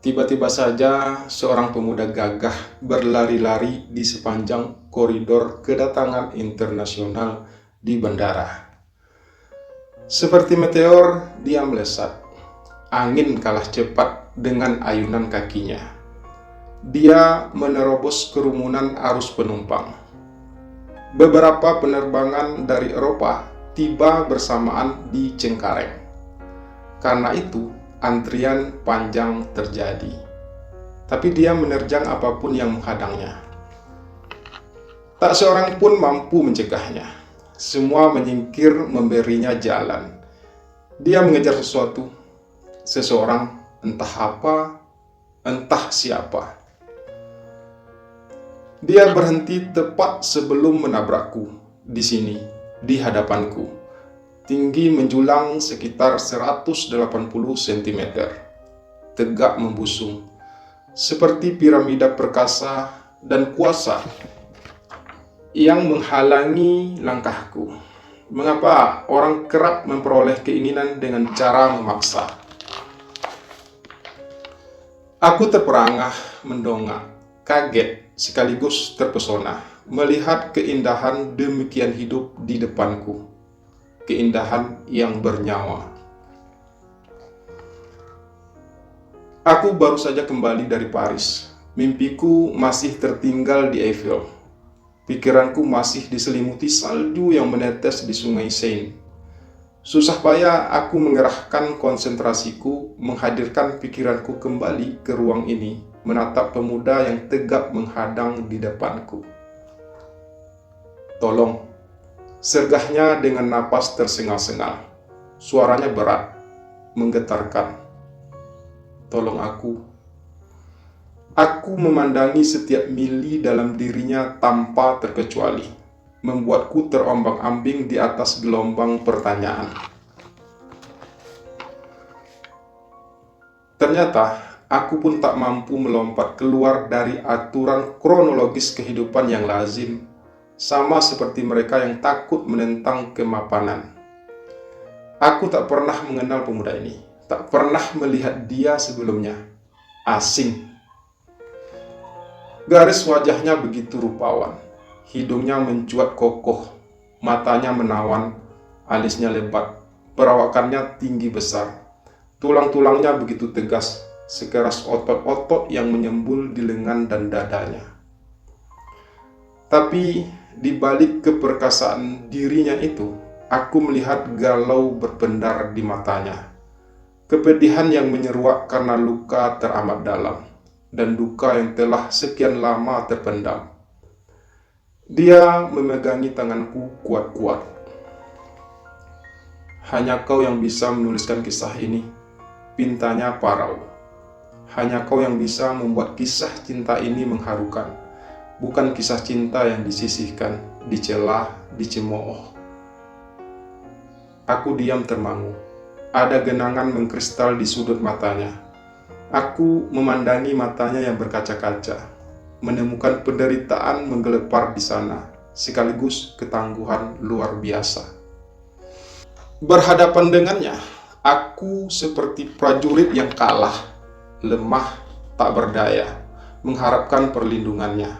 Tiba-tiba saja seorang pemuda gagah berlari-lari di sepanjang koridor kedatangan internasional di bandara. Seperti meteor, dia melesat. Angin kalah cepat dengan ayunan kakinya. Dia menerobos kerumunan arus penumpang. Beberapa penerbangan dari Eropa tiba bersamaan di Cengkareng. Karena itu, antrian panjang terjadi. Tapi dia menerjang apapun yang menghadangnya. Tak seorang pun mampu mencegahnya. Semua menyingkir memberinya jalan. Dia mengejar sesuatu, seseorang, entah apa, entah siapa. Dia berhenti tepat sebelum menabrakku, di sini, di hadapanku. Tinggi menjulang sekitar 180 cm. Tegak membusung, seperti piramida perkasa dan kuasa yang menghalangi langkahku. Mengapa orang kerap memperoleh keinginan dengan cara memaksa? Aku terperangah, mendongak, kaget, sekaligus terpesona melihat keindahan demikian hidup di depanku. Keindahan yang bernyawa. Aku baru saja kembali dari Paris. Mimpiku masih tertinggal di Eiffel. Pikiranku masih diselimuti salju yang menetes di sungai Seine. Susah payah aku mengerahkan konsentrasiku, menghadirkan pikiranku kembali ke ruang ini, menatap pemuda yang tegak menghadang di depanku. "Tolong," sergahnya dengan napas tersengal-sengal. Suaranya berat, menggetarkan. "Tolong aku." Aku memandangi setiap mili dalam dirinya tanpa terkecuali, membuatku terombang-ambing di atas gelombang pertanyaan. Ternyata, aku pun tak mampu melompat keluar dari aturan kronologis kehidupan yang lazim, sama seperti mereka yang takut menentang kemapanan. Aku tak pernah mengenal pemuda ini, tak pernah melihat dia sebelumnya. Asing. Garis wajahnya begitu rupawan, hidungnya mencuat kokoh, matanya menawan, alisnya lebat, perawakannya tinggi besar, tulang-tulangnya begitu tegas, sekeras otot-otot yang menyembul di lengan dan dadanya. Tapi di balik keperkasaan dirinya itu, aku melihat galau berpendar di matanya, kepedihan yang menyeruak karena luka teramat dalam, dan duka yang telah sekian lama terpendam. Dia memegangi tanganku kuat-kuat. "Hanya kau yang bisa menuliskan kisah ini," pintanya parau. "Hanya kau yang bisa membuat kisah cinta ini mengharukan, bukan kisah cinta yang disisihkan, dicela, dicemooh." Aku diam termangu. Ada genangan mengkristal di sudut matanya. Aku memandangi matanya yang berkaca-kaca, menemukan penderitaan menggelepar di sana, sekaligus ketangguhan luar biasa. Berhadapan dengannya, aku seperti prajurit yang kalah, lemah, tak berdaya, mengharapkan perlindungannya.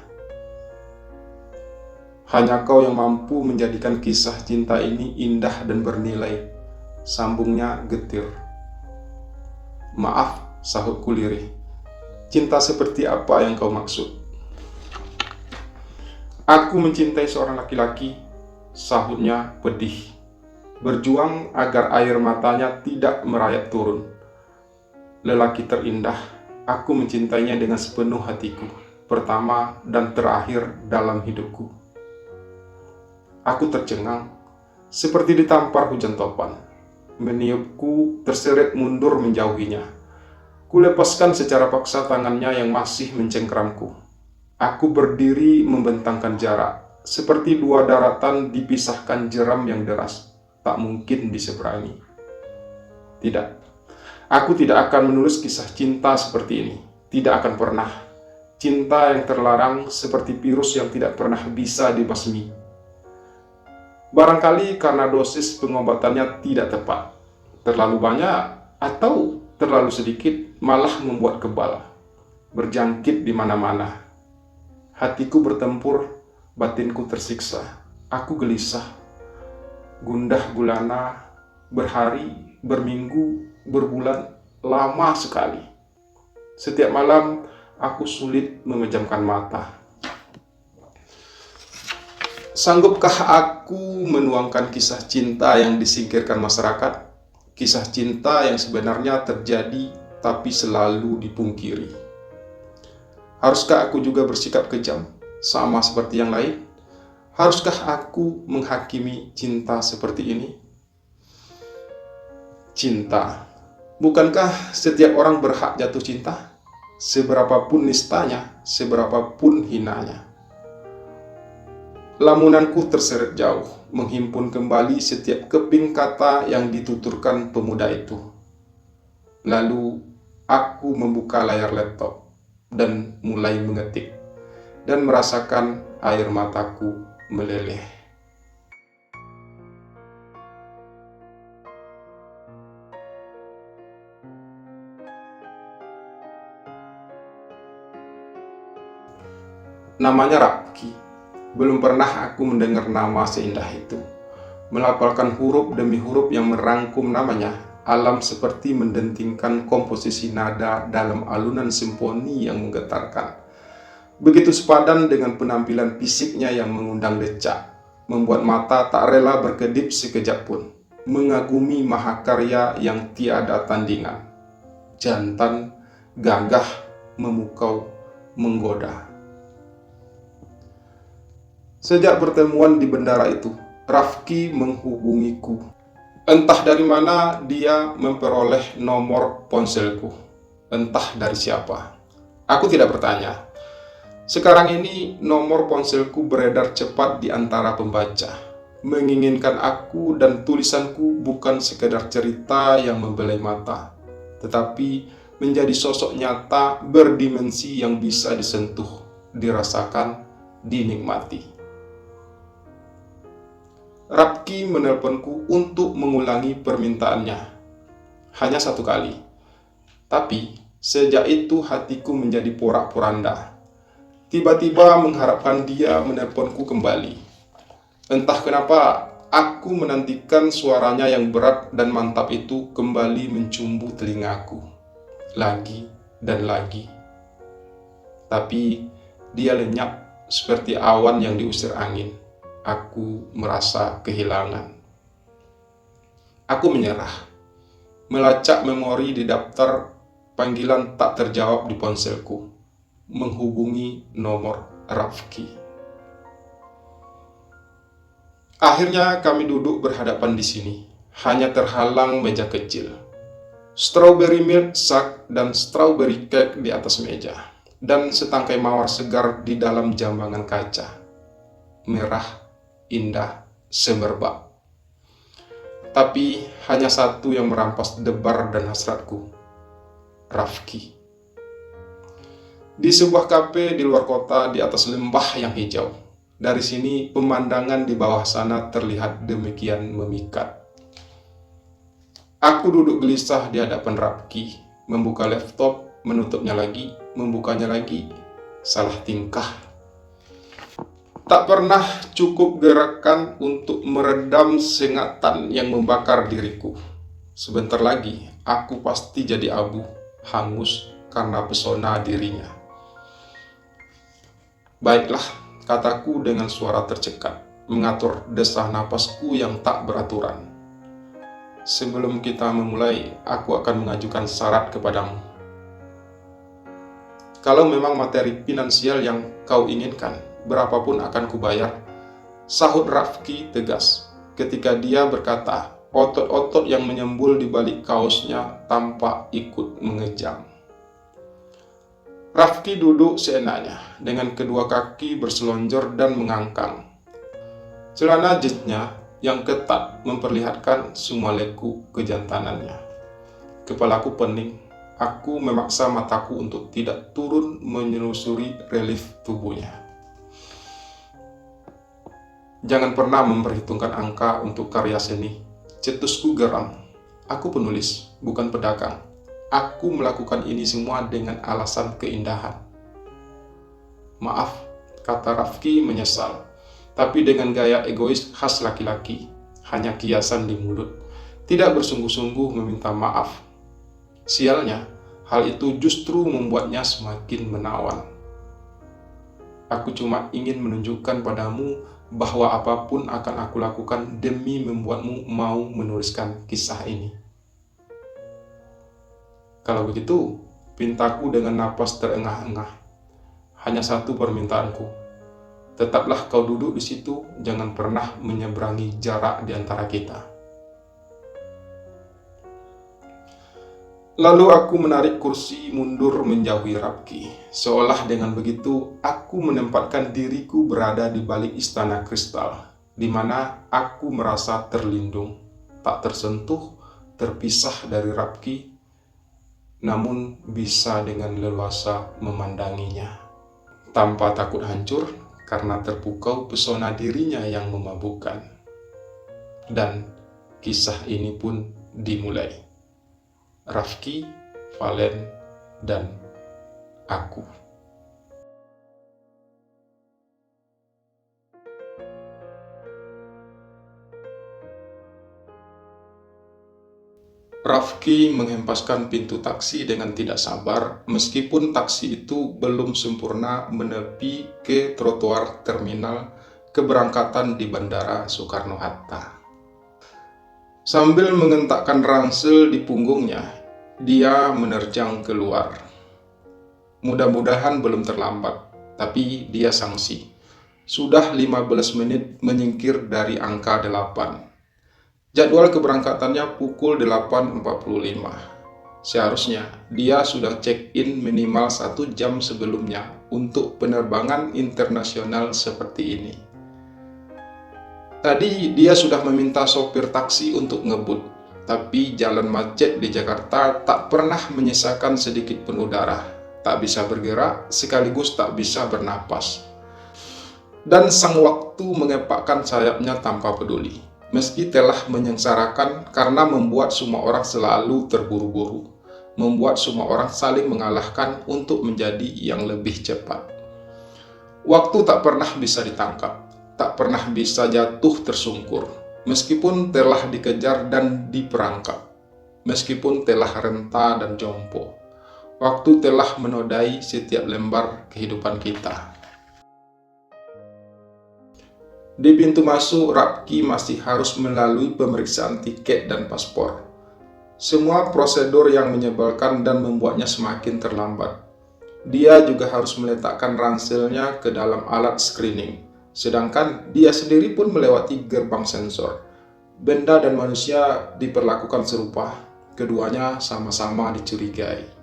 "Hanya kau yang mampu menjadikan kisah cinta ini indah dan bernilai," sambungnya getir. "Maaf," sahutku lirih. "Cinta seperti apa yang kau maksud?" "Aku mencintai seorang laki-laki," sahutnya pedih, berjuang agar air matanya tidak merayap turun. "Lelaki terindah, aku mencintainya dengan sepenuh hatiku, pertama dan terakhir dalam hidupku." Aku tercengang, seperti ditampar hujan topan. Meniupku terseret mundur menjauhinya. Kulepaskan secara paksa tangannya yang masih mencengkeramku. Aku berdiri membentangkan jarak, seperti dua daratan dipisahkan jeram yang deras, tak mungkin diseberangi. Tidak, aku tidak akan menulis kisah cinta seperti ini. Tidak akan pernah. Cinta yang terlarang seperti virus yang tidak pernah bisa dibasmi. Barangkali karena dosis pengobatannya tidak tepat, terlalu banyak, atau terlalu sedikit malah membuat kebal, berjangkit di mana-mana. Hatiku bertempur, batinku tersiksa. Aku gelisah, gundah gulana, berhari, berminggu, berbulan, lama sekali. Setiap malam aku sulit memejamkan mata. Sanggupkah aku menuangkan kisah cinta yang disingkirkan masyarakat? Kisah cinta yang sebenarnya terjadi tapi selalu dipungkiri. Haruskah aku juga bersikap kejam, sama seperti yang lain? Haruskah aku menghakimi cinta seperti ini? Cinta. Bukankah setiap orang berhak jatuh cinta? Seberapapun nistanya, seberapapun hinanya. Lamunanku terseret jauh, menghimpun kembali setiap keping kata yang dituturkan pemuda itu. Lalu aku membuka layar laptop dan mulai mengetik, dan merasakan air mataku meleleh. Namanya Rafki. Belum pernah aku mendengar nama seindah itu. Melafalkan huruf demi huruf yang merangkum namanya, alam seperti mendentingkan komposisi nada dalam alunan simfoni yang menggetarkan. Begitu sepadan dengan penampilan fisiknya yang mengundang decak, membuat mata tak rela berkedip sekejap pun, mengagumi mahakarya yang tiada tandingan. Jantan, gagah, memukau, menggoda. Sejak pertemuan di bendara itu, Rafki menghubungiku. Entah dari mana dia memperoleh nomor ponselku. Entah dari siapa. Aku tidak bertanya. Sekarang ini nomor ponselku beredar cepat di antara pembaca. Menginginkan aku dan tulisanku bukan sekedar cerita yang membelai mata, tetapi menjadi sosok nyata berdimensi yang bisa disentuh, dirasakan, dinikmati. Rafki menelponku untuk mengulangi permintaannya. Hanya satu kali. Tapi sejak itu hatiku menjadi porak-poranda. Tiba-tiba mengharapkan dia menelponku kembali. Entah kenapa aku menantikan suaranya yang berat dan mantap itu kembali mencumbu telingaku. Lagi dan lagi. Tapi dia lenyap seperti awan yang diusir angin. Aku merasa kehilangan. Aku menyerah, melacak memori di daftar panggilan tak terjawab di ponselku, menghubungi nomor Rafki. Akhirnya kami duduk berhadapan di sini, hanya terhalang meja kecil. Strawberry milkshake dan strawberry cake di atas meja, dan setangkai mawar segar di dalam jambangan kaca. Merah, indah, semerbak. Tapi hanya satu yang merampas debar dan hasratku. Rafki. Di sebuah kafe di luar kota di atas lembah yang hijau. Dari sini pemandangan di bawah sana terlihat demikian memikat. Aku duduk gelisah di hadapan Rafki, membuka laptop, menutupnya lagi, membukanya lagi. Salah tingkah. Tak pernah cukup gerakan untuk meredam sengatan yang membakar diriku. Sebentar lagi, aku pasti jadi abu, hangus karena pesona dirinya. Baiklah, kataku dengan suara tercekat, mengatur desah napasku yang tak beraturan. Sebelum kita memulai, aku akan mengajukan syarat kepadamu. Kalau memang materi finansial yang kau inginkan, berapapun akan kubayar, sahut Rafki tegas ketika dia berkata, otot-otot yang menyembul di balik kaosnya tampak ikut mengejang. Rafki duduk seenaknya, dengan kedua kaki berselonjor dan mengangkang. Celana jeansnya yang ketat memperlihatkan semua lekuk kejantanannya. Kepalaku pening, aku memaksa mataku untuk tidak turun menelusuri relief tubuhnya. Jangan pernah memperhitungkan angka untuk karya seni. Cetusku geram. Aku penulis, bukan pedagang. Aku melakukan ini semua dengan alasan keindahan. Maaf, kata Rafki menyesal, tapi dengan gaya egois khas laki-laki, hanya kiasan di mulut, tidak bersungguh-sungguh meminta maaf. Sialnya, hal itu justru membuatnya semakin menawan. Aku cuma ingin menunjukkan padamu bahwa apapun akan aku lakukan demi membuatmu mau menuliskan kisah ini. Kalau begitu, pintaku dengan napas terengah-engah. Hanya satu permintaanku. Tetaplah kau duduk di situ, jangan pernah menyeberangi jarak di antara kita. Lalu aku menarik kursi mundur menjauhi Rafki. Seolah dengan begitu, aku menempatkan diriku berada di balik istana kristal, di mana aku merasa terlindung, tak tersentuh, terpisah dari Rafki, namun bisa dengan leluasa memandanginya. Tanpa takut hancur karena terpukau pesona dirinya yang memabukkan. Dan kisah ini pun dimulai. Rafki, Valen, dan aku. Rafki menghempaskan pintu taksi dengan tidak sabar, meskipun taksi itu belum sempurna menepi ke trotoar terminal keberangkatan di Bandara Soekarno-Hatta. Sambil mengentakkan ransel di punggungnya, dia menerjang keluar. Mudah-mudahan belum terlambat, tapi dia sangsi. Sudah 15 menit menyingkir dari angka 8. Jadwal keberangkatannya pukul 8.45. Seharusnya dia sudah check-in minimal 1 jam sebelumnya untuk penerbangan internasional seperti ini. Tadi dia sudah meminta sopir taksi untuk ngebut, tapi jalan macet di Jakarta tak pernah menyisakan sedikit pun udara. Tak bisa bergerak, sekaligus tak bisa bernapas. Dan sang waktu mengepakkan sayapnya tanpa peduli. Meski telah menyengsarakan karena membuat semua orang selalu terburu-buru, membuat semua orang saling mengalahkan untuk menjadi yang lebih cepat. Waktu tak pernah bisa ditangkap, tak pernah bisa jatuh tersungkur, meskipun telah dikejar dan diperangkap, meskipun telah renta dan jompo. Waktu telah menodai setiap lembar kehidupan kita. Di pintu masuk, Rafki masih harus melalui pemeriksaan tiket dan paspor. Semua prosedur yang menyebalkan dan membuatnya semakin terlambat. Dia juga harus meletakkan ranselnya ke dalam alat screening, sedangkan dia sendiri pun melewati gerbang sensor. Benda dan manusia diperlakukan serupa, keduanya sama-sama dicurigai.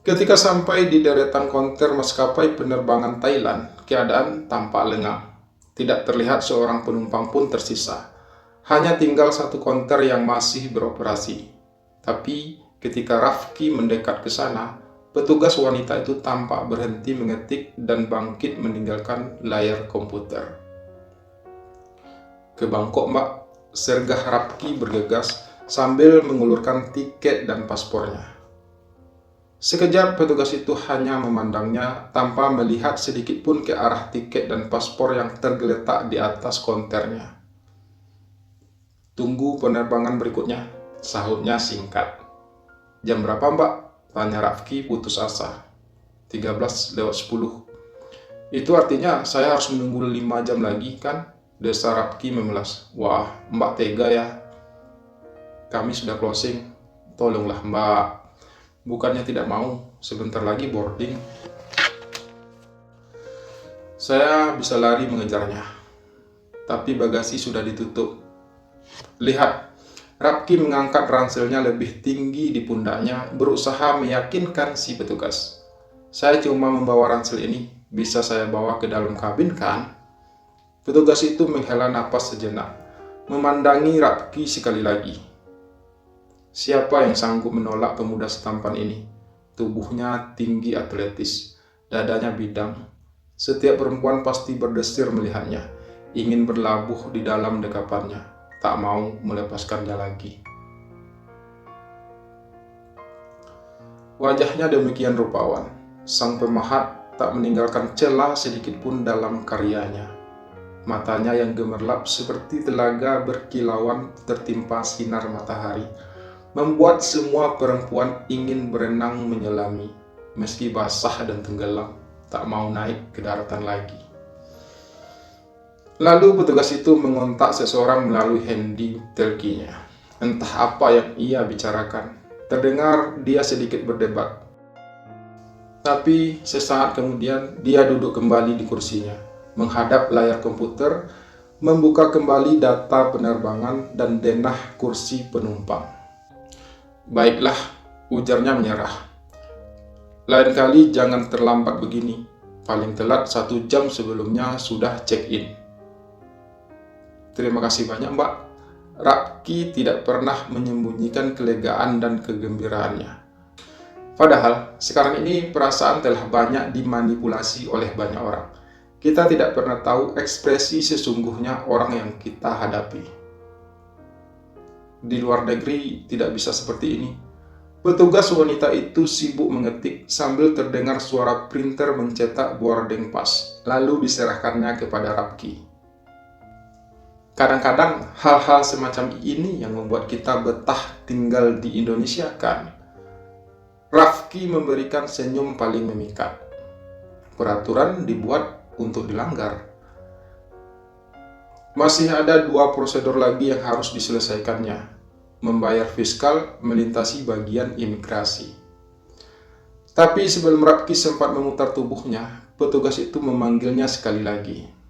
Ketika sampai di deretan konter maskapai penerbangan Thailand, keadaan tampak lengang. Tidak terlihat seorang penumpang pun tersisa. Hanya tinggal satu konter yang masih beroperasi. Tapi ketika Rafki mendekat ke sana, petugas wanita itu tampak berhenti mengetik dan bangkit meninggalkan layar komputer. "Ke Bangkok, Mbak," sergah Rafki bergegas sambil mengulurkan tiket dan paspornya. Sekejap petugas itu hanya memandangnya tanpa melihat sedikit pun ke arah tiket dan paspor yang tergeletak di atas konternya. "Tunggu penerbangan berikutnya," sahutnya singkat. "Jam berapa, Mbak?" tanya Rafki putus asa. 13:10. "Itu artinya saya harus menunggu 5 jam lagi, kan?" desa Rafki memelas. "Wah, Mbak tega ya. Kami sudah closing. Tolonglah, Mbak. Bukannya tidak mau, sebentar lagi boarding." "Saya bisa lari mengejarnya, tapi bagasi sudah ditutup." "Lihat." Rafki mengangkat ranselnya lebih tinggi di pundaknya, berusaha meyakinkan si petugas. "Saya cuma membawa ransel ini, bisa saya bawa ke dalam kabin, kan?" Petugas itu menghela napas sejenak, memandangi Rafki sekali lagi. Siapa yang sanggup menolak pemuda setampan ini? Tubuhnya tinggi atletis, dadanya bidang. Setiap perempuan pasti berdesir melihatnya, ingin berlabuh di dalam dekapannya, tak mau melepaskannya lagi. Wajahnya demikian rupawan, sang pemahat tak meninggalkan celah sedikit pun dalam karyanya. Matanya yang gemerlap seperti telaga berkilauan tertimpa sinar matahari, membuat semua perempuan ingin berenang menyelami, meski basah dan tenggelam, tak mau naik ke daratan lagi. Lalu petugas itu mengontak seseorang melalui handy talkie-nya. Entah apa yang ia bicarakan. Terdengar dia sedikit berdebat. Tapi sesaat kemudian dia duduk kembali di kursinya, menghadap layar komputer, membuka kembali data penerbangan dan denah kursi penumpang. Baiklah, ujarnya menyerah. Lain kali jangan terlambat begini. Paling telat 1 jam sebelumnya sudah check-in. Terima kasih banyak, Mbak. Rapki tidak pernah menyembunyikan kelegaan dan kegembiraannya. Padahal, sekarang ini perasaan telah banyak dimanipulasi oleh banyak orang. Kita tidak pernah tahu ekspresi sesungguhnya orang yang kita hadapi. Di luar negeri tidak bisa seperti ini. Petugas wanita itu sibuk mengetik sambil terdengar suara printer mencetak boarding pass, lalu diserahkannya kepada Rapki. Kadang-kadang hal-hal semacam ini yang membuat kita betah tinggal di Indonesia, kan? Rafki memberikan senyum paling memikat. Peraturan dibuat untuk dilanggar. Masih ada 2 prosedur lagi yang harus diselesaikannya. Membayar fiskal, melintasi bagian imigrasi. Tapi sebelum Rafki sempat memutar tubuhnya, petugas itu memanggilnya sekali lagi.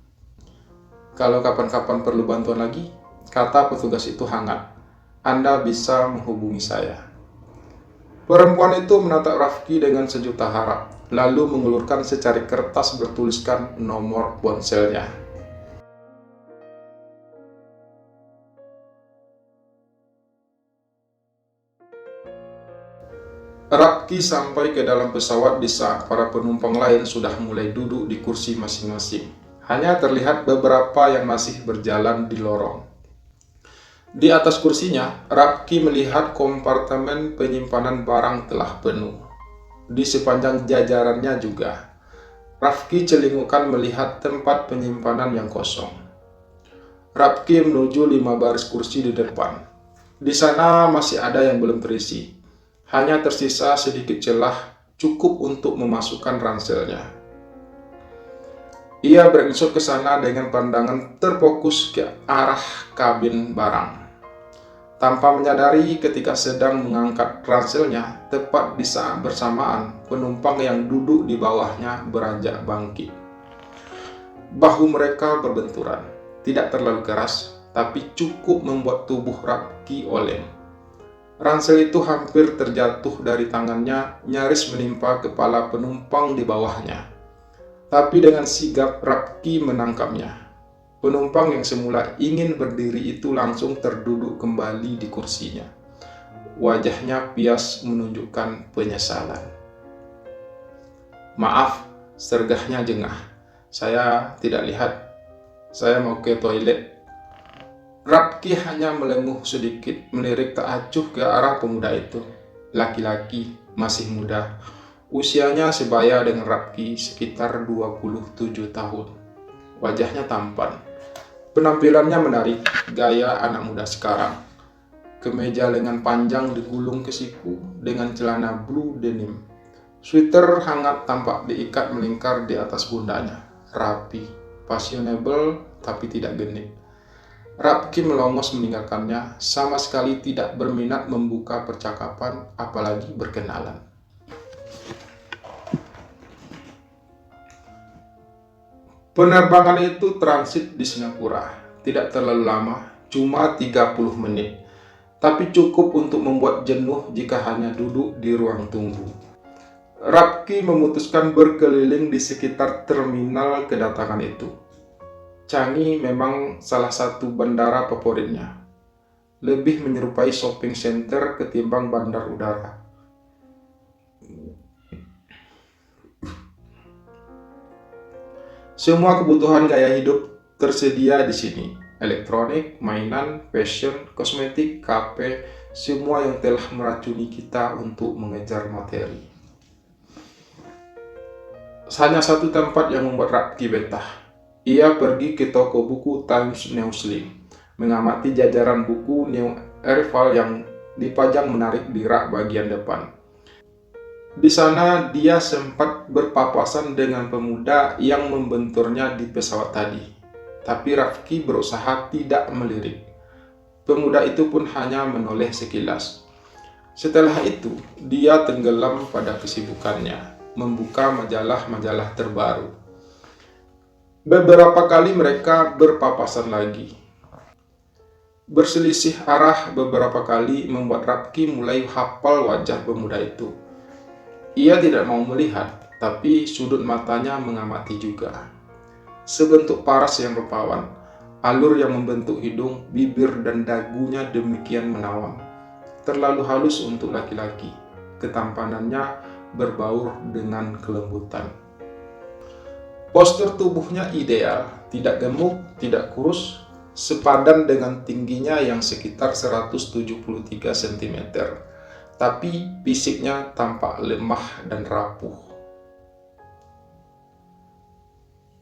Kalau kapan-kapan perlu bantuan lagi, kata petugas itu hangat, Anda bisa menghubungi saya. Perempuan itu menatap Rafki dengan sejuta harap, lalu mengulurkan secari kertas bertuliskan nomor ponselnya. Rafki sampai ke dalam pesawat di saat para penumpang lain sudah mulai duduk di kursi masing-masing. Hanya terlihat beberapa yang masih berjalan di lorong. Di atas kursinya, Rafki melihat kompartemen penyimpanan barang telah penuh. Di sepanjang jajarannya juga, Rafki celingukan melihat tempat penyimpanan yang kosong. Rafki menuju 5 baris kursi di depan. Di sana masih ada yang belum terisi. Hanya tersisa sedikit celah, cukup untuk memasukkan ranselnya. Ia beringsut ke sana dengan pandangan terfokus ke arah kabin barang. Tanpa menyadari ketika sedang mengangkat ranselnya, tepat di saat bersamaan, penumpang yang duduk di bawahnya beranjak bangkit. Bahu mereka berbenturan, tidak terlalu keras, tapi cukup membuat tubuh Rafki oleng. Ransel itu hampir terjatuh dari tangannya, nyaris menimpa kepala penumpang di bawahnya. Tapi dengan sigap Rafki menangkapnya. Penumpang yang semula ingin berdiri itu langsung terduduk kembali di kursinya. Wajahnya pias menunjukkan penyesalan. Maaf, sergahnya jengah. Saya tidak lihat. Saya mau ke toilet. Rafki hanya melenguh sedikit, melirik tak acuh ke arah pemuda itu. Laki-laki, masih muda. Usianya sebaya dengan Rafki, sekitar 27 tahun. Wajahnya tampan. Penampilannya menarik, gaya anak muda sekarang. Kemeja lengan panjang digulung ke siku dengan celana blue denim. Sweater hangat tampak diikat melingkar di atas pundaknya. Rapi, fashionable, tapi tidak genit. Rafki melongos meninggalkannya, sama sekali tidak berminat membuka percakapan, apalagi berkenalan. Penerbangan itu transit di Singapura, tidak terlalu lama, cuma 30 menit. Tapi cukup untuk membuat jenuh jika hanya duduk di ruang tunggu. Rafki memutuskan berkeliling di sekitar terminal kedatangan itu. Changi memang salah satu bandara favoritnya. Lebih menyerupai shopping center ketimbang bandar udara. Semua kebutuhan gaya hidup tersedia di sini. Elektronik, mainan, fashion, kosmetik, kafe, semua yang telah meracuni kita untuk mengejar materi. Hanya satu tempat yang membuat Rapki betah. Ia pergi ke toko buku Times New Muslim, mengamati jajaran buku New Arrival yang dipajang menarik di rak bagian depan. Di sana dia sempat berpapasan dengan pemuda yang membenturnya di pesawat tadi. Tapi Rafki berusaha tidak melirik. Pemuda itu pun hanya menoleh sekilas. Setelah itu, dia tenggelam pada kesibukannya, membuka majalah-majalah terbaru. Beberapa kali mereka berpapasan lagi. Berselisih arah beberapa kali membuat Rafki mulai hafal wajah pemuda itu. Ia tidak mau melihat, tapi sudut matanya mengamati juga. Sebentuk paras yang rupawan, alur yang membentuk hidung, bibir, dan dagunya demikian menawan. Terlalu halus untuk laki-laki, ketampanannya berbaur dengan kelembutan. Postur tubuhnya ideal, tidak gemuk, tidak kurus, sepadan dengan tingginya yang sekitar 173 cm. Tapi fisiknya tampak lemah dan rapuh.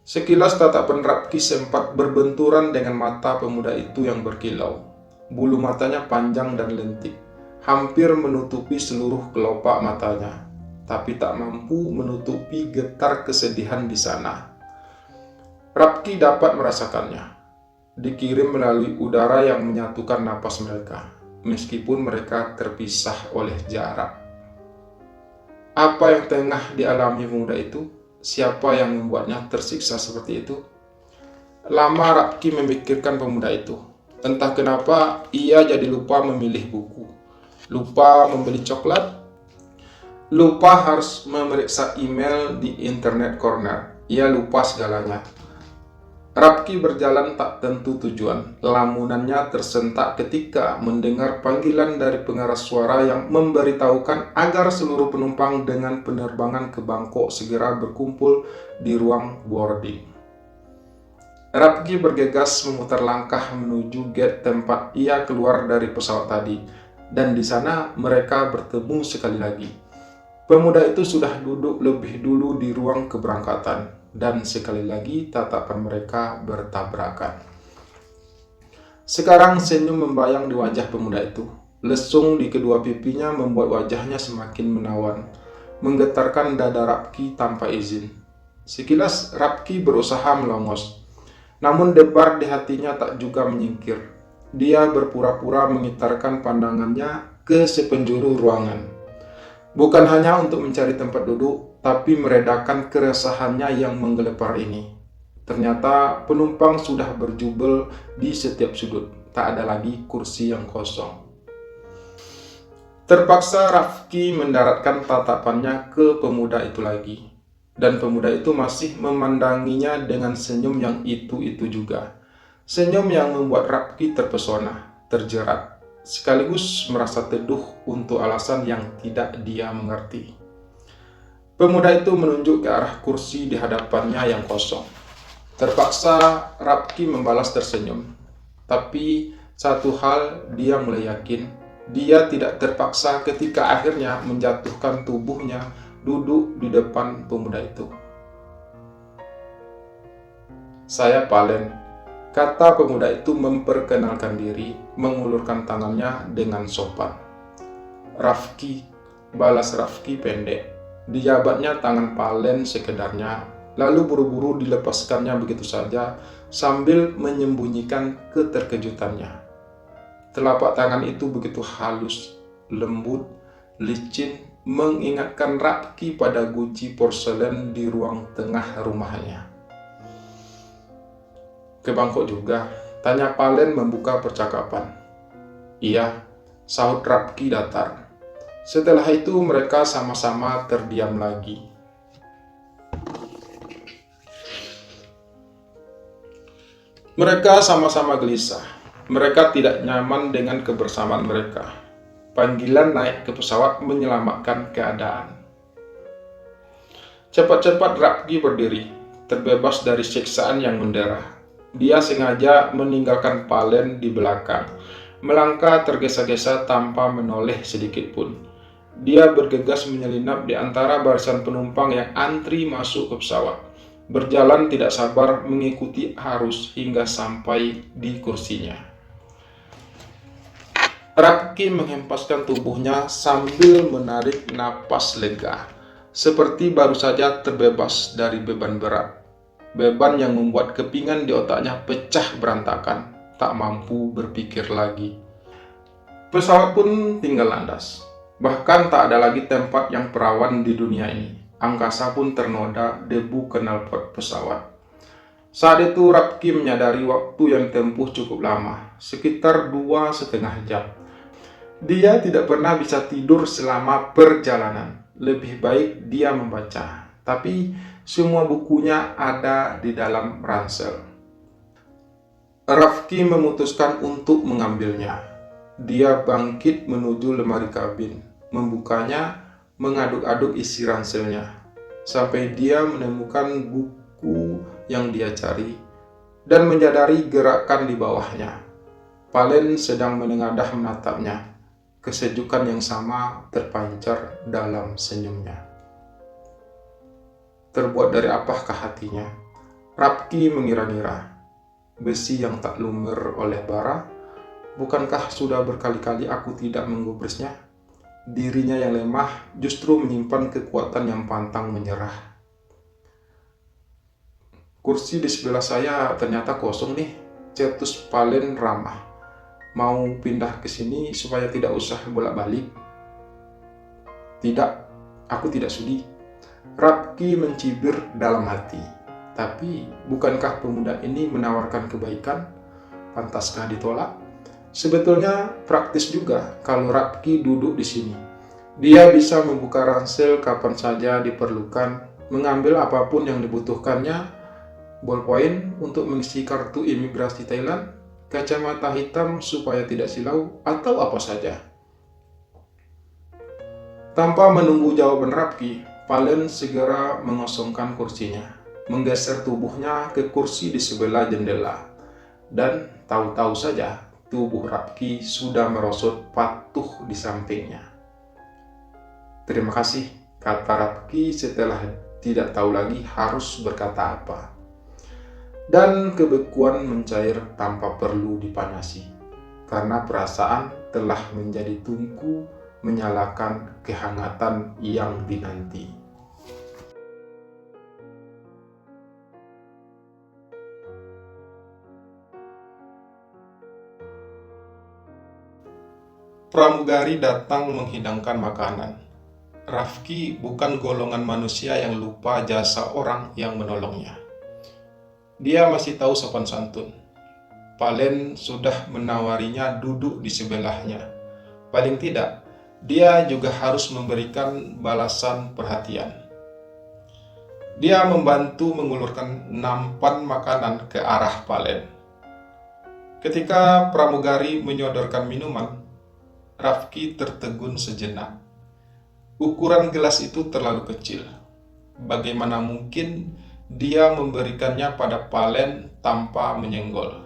Sekilas tatapan Rafki sempat berbenturan dengan mata pemuda itu yang berkilau. Bulu matanya panjang dan lentik, hampir menutupi seluruh kelopak matanya, tapi tak mampu menutupi getar kesedihan di sana. Rafki dapat merasakannya, dikirim melalui udara yang menyatukan napas mereka, meskipun mereka terpisah oleh jarak. Apa yang tengah dialami pemuda itu? Siapa yang membuatnya tersiksa seperti itu? Lama Rafki memikirkan pemuda itu. Entah kenapa ia jadi lupa memilih buku, lupa membeli coklat, lupa harus memeriksa email di internet corner. Ia lupa segalanya. Rafki berjalan tak tentu tujuan. Lamunannya tersentak ketika mendengar panggilan dari pengeras suara yang memberitahukan agar seluruh penumpang dengan penerbangan ke Bangkok segera berkumpul di ruang boarding. Rafki bergegas memutar langkah menuju gate tempat ia keluar dari pesawat tadi, dan di sana mereka bertemu sekali lagi. Pemuda itu sudah duduk lebih dulu di ruang keberangkatan, dan sekali lagi tatapan mereka bertabrakan. Sekarang senyum membayang di wajah pemuda itu. Lesung di kedua pipinya membuat wajahnya semakin menawan, menggetarkan dada Rafki tanpa izin. Sekilas Rafki berusaha melongos, namun debar di hatinya tak juga menyingkir. Dia berpura-pura mengitarkan pandangannya ke sepenjuru ruangan. Bukan hanya untuk mencari tempat duduk, tapi meredakan keresahannya yang menggelepar ini. Ternyata penumpang sudah berjubel di setiap sudut. Tak ada lagi kursi yang kosong. Terpaksa Rafki mendaratkan tatapannya ke pemuda itu lagi. Dan pemuda itu masih memandanginya dengan senyum yang itu-itu juga. Senyum yang membuat Rafki terpesona, terjerat, sekaligus merasa teduh untuk alasan yang tidak dia mengerti. Pemuda itu menunjuk ke arah kursi di hadapannya yang kosong. Terpaksa Rafki membalas tersenyum. Tapi satu hal dia mulai yakin, dia tidak terpaksa ketika akhirnya menjatuhkan tubuhnya duduk di depan pemuda itu. "Saya Palen," kata pemuda itu memperkenalkan diri, mengulurkan tangannya dengan sopan. "Rafki," balas Rafki pendek. Dijabatnya tangan Palen sekedarnya, lalu buru-buru dilepaskannya begitu saja sambil menyembunyikan keterkejutannya. Telapak tangan itu begitu halus, lembut, licin, mengingatkan Rafki pada guci porselen di ruang tengah rumahnya. "Ke Bangkok juga?" tanya Palen membuka percakapan. "Iya," sahut Rafki datar. Setelah itu mereka sama-sama terdiam lagi. Mereka sama-sama gelisah. Mereka tidak nyaman dengan kebersamaan mereka. Panggilan naik ke pesawat menyelamatkan keadaan. Cepat-cepat Rafki berdiri, terbebas dari siksaan yang mendera. Dia sengaja meninggalkan Palen di belakang, melangkah tergesa-gesa tanpa menoleh sedikit pun. Dia bergegas menyelinap di antara barisan penumpang yang antri masuk ke pesawat. Berjalan tidak sabar mengikuti arus hingga sampai di kursinya. Rafki menghempaskan tubuhnya sambil menarik napas lega, seperti baru saja terbebas dari beban berat. Beban yang membuat kepingan di otaknya pecah berantakan, tak mampu berpikir lagi. Pesawat pun tinggal landas. Bahkan tak ada lagi tempat yang perawan di dunia ini. Angkasa pun ternoda debu knalpot pesawat. Saat itu Rafki menyadari waktu yang tempuh cukup lama, sekitar 2,5 jam. Dia tidak pernah bisa tidur selama perjalanan. Lebih baik dia membaca, tapi semua bukunya ada di dalam ransel. Rafki memutuskan untuk mengambilnya. Dia bangkit menuju lemari kabin, membukanya, mengaduk-aduk isi ranselnya, sampai dia menemukan buku yang dia cari dan menyadari gerakan di bawahnya. Palen sedang menengadah menatapnya. Kesejukan yang sama terpancar dalam senyumnya. Terbuat dari apakah hatinya? Rafki mengira-ngira. Besi yang tak lumer oleh bara, bukankah sudah berkali-kali aku tidak menggubrisnya? Dirinya yang lemah justru menyimpan kekuatan yang pantang menyerah. Kursi di sebelah saya ternyata kosong nih, cetus Palen ramah. Mau pindah ke sini supaya tidak usah bolak-balik? Tidak, aku tidak sudi. Rafki mencibir dalam hati. Tapi, bukankah pemuda ini menawarkan kebaikan? Pantaskah ditolak? Sebetulnya praktis juga kalau Rafki duduk di sini. Dia bisa membuka ransel kapan saja diperlukan, mengambil apapun yang dibutuhkannya, ballpoint untuk mengisi kartu imigrasi Thailand, kacamata hitam supaya tidak silau, atau apa saja. Tanpa menunggu jawaban Rafki, Palen segera mengosongkan kursinya, menggeser tubuhnya ke kursi di sebelah jendela, dan tahu-tahu saja tubuh Rafki sudah merosot patuh di sampingnya. Terima kasih, kata Rafki setelah tidak tahu lagi harus berkata apa. Dan kebekuan mencair tanpa perlu dipanasi, karena perasaan telah menjadi tungku menyalakan kehangatan yang dinanti. Pramugari datang menghidangkan makanan. Rafki bukan golongan manusia yang lupa jasa orang yang menolongnya. Dia masih tahu sopan santun. Palen sudah menawarinya duduk di sebelahnya. Paling tidak, dia juga harus memberikan balasan perhatian. Dia membantu mengulurkan nampan makanan ke arah Palen. Ketika pramugari menyodorkan minuman, Rafki tertegun sejenak. Ukuran gelas itu terlalu kecil. Bagaimana mungkin dia memberikannya pada Palen tanpa menyenggol?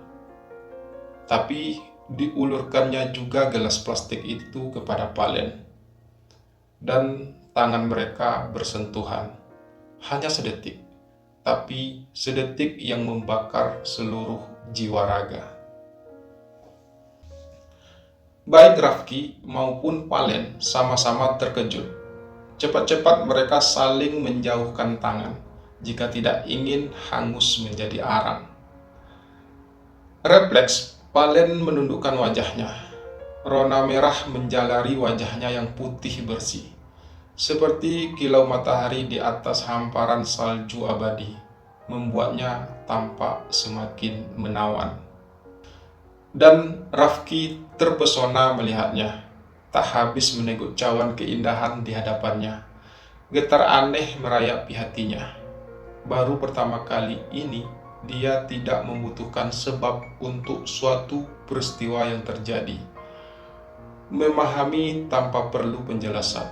Tapi diulurkannya juga gelas plastik itu kepada Palen. Dan tangan mereka bersentuhan. Hanya sedetik, tapi sedetik yang membakar seluruh jiwa raga. Baik Rafki maupun Palen sama-sama terkejut. Cepat-cepat mereka saling menjauhkan tangan, jika tidak ingin hangus menjadi arang. Refleks, Palen menundukkan wajahnya. Rona merah menjalari wajahnya yang putih bersih, seperti kilau matahari di atas hamparan salju abadi, membuatnya tampak semakin menawan. Dan Rafki terpesona melihatnya, tak habis meneguk cawan keindahan di hadapannya. Getar aneh merayapi hatinya. Baru pertama kali ini dia tidak membutuhkan sebab untuk suatu peristiwa yang terjadi. Memahami tanpa perlu penjelasan.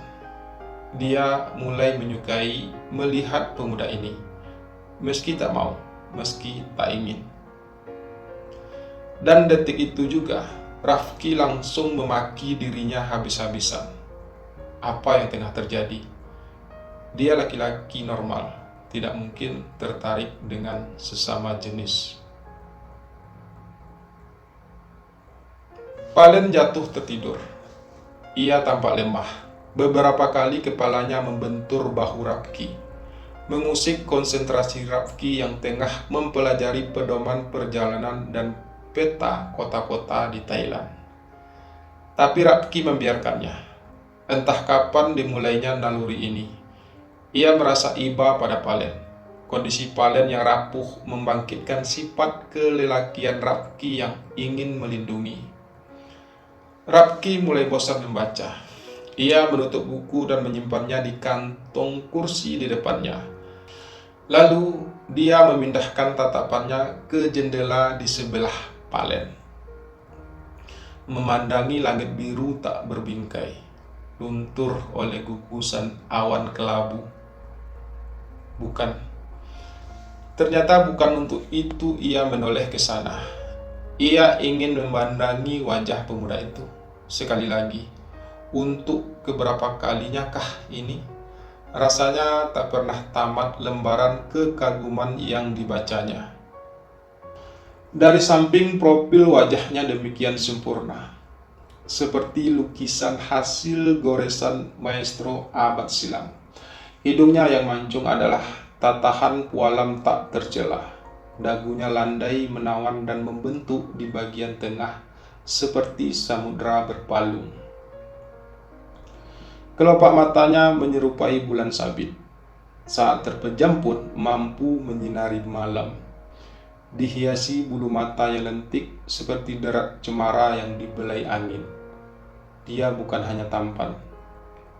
Dia mulai menyukai melihat pemuda ini, meski tak mau, meski tak ingin. Dan detik itu juga Rafki langsung memaki dirinya habis-habisan. Apa yang tengah terjadi? Dia laki-laki normal, tidak mungkin tertarik dengan sesama jenis. Palen jatuh tertidur. Ia tampak lemah. Beberapa kali kepalanya membentur bahu Rafki, mengusik konsentrasi Rafki yang tengah mempelajari pedoman perjalanan dan peta kota-kota di Thailand. Tapi Rafki membiarkannya. Entah kapan dimulainya naluri ini. Ia merasa iba pada Palen. Kondisi Palen yang rapuh membangkitkan sifat kelelakian Rafki yang ingin melindungi. Rafki mulai bosan membaca. Ia menutup buku dan menyimpannya di kantong kursi di depannya. Lalu dia memindahkan tatapannya ke jendela di sebelah Palen, memandangi langit biru tak berbingkai, luntur oleh gugusan awan kelabu. Ternyata bukan untuk itu ia menoleh ke sana. Ia ingin memandangi wajah pemuda itu sekali lagi. Untuk keberapa kalinya kah ini? Rasanya tak pernah tamat lembaran kekaguman yang dibacanya. Dari samping profil wajahnya demikian sempurna, seperti lukisan hasil goresan maestro abad silam. Hidungnya yang mancung adalah tatahan pualam tak tercela. Dagunya landai menawan dan membentuk di bagian tengah seperti samudra berpalung. Kelopak matanya menyerupai bulan sabit. Saat terpejam pun mampu menyinari malam. Dihiasi bulu mata yang lentik seperti derak cemara yang dibelai angin. Dia bukan hanya tampan,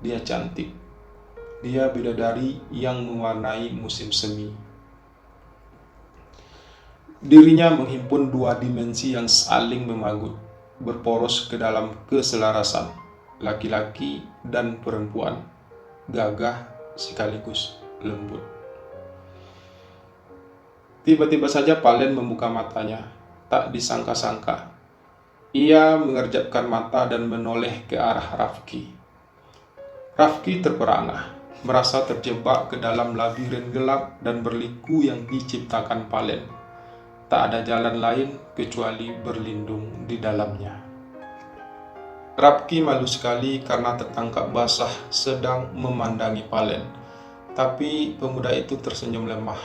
dia cantik. Dia bidadari yang mewarnai musim semi. Dirinya menghimpun dua dimensi yang saling memagut, berporos ke dalam keselarasan. Laki-laki dan perempuan, gagah sekaligus lembut. Tiba-tiba saja Palen membuka matanya, tak disangka-sangka. Ia mengerjapkan mata dan menoleh ke arah Rafki. Rafki terperangah, merasa terjebak ke dalam labirin gelap dan berliku yang diciptakan Palen. Tak ada jalan lain kecuali berlindung di dalamnya. Rafki malu sekali karena tertangkap basah sedang memandangi Palen. Tapi pemuda itu tersenyum lemah.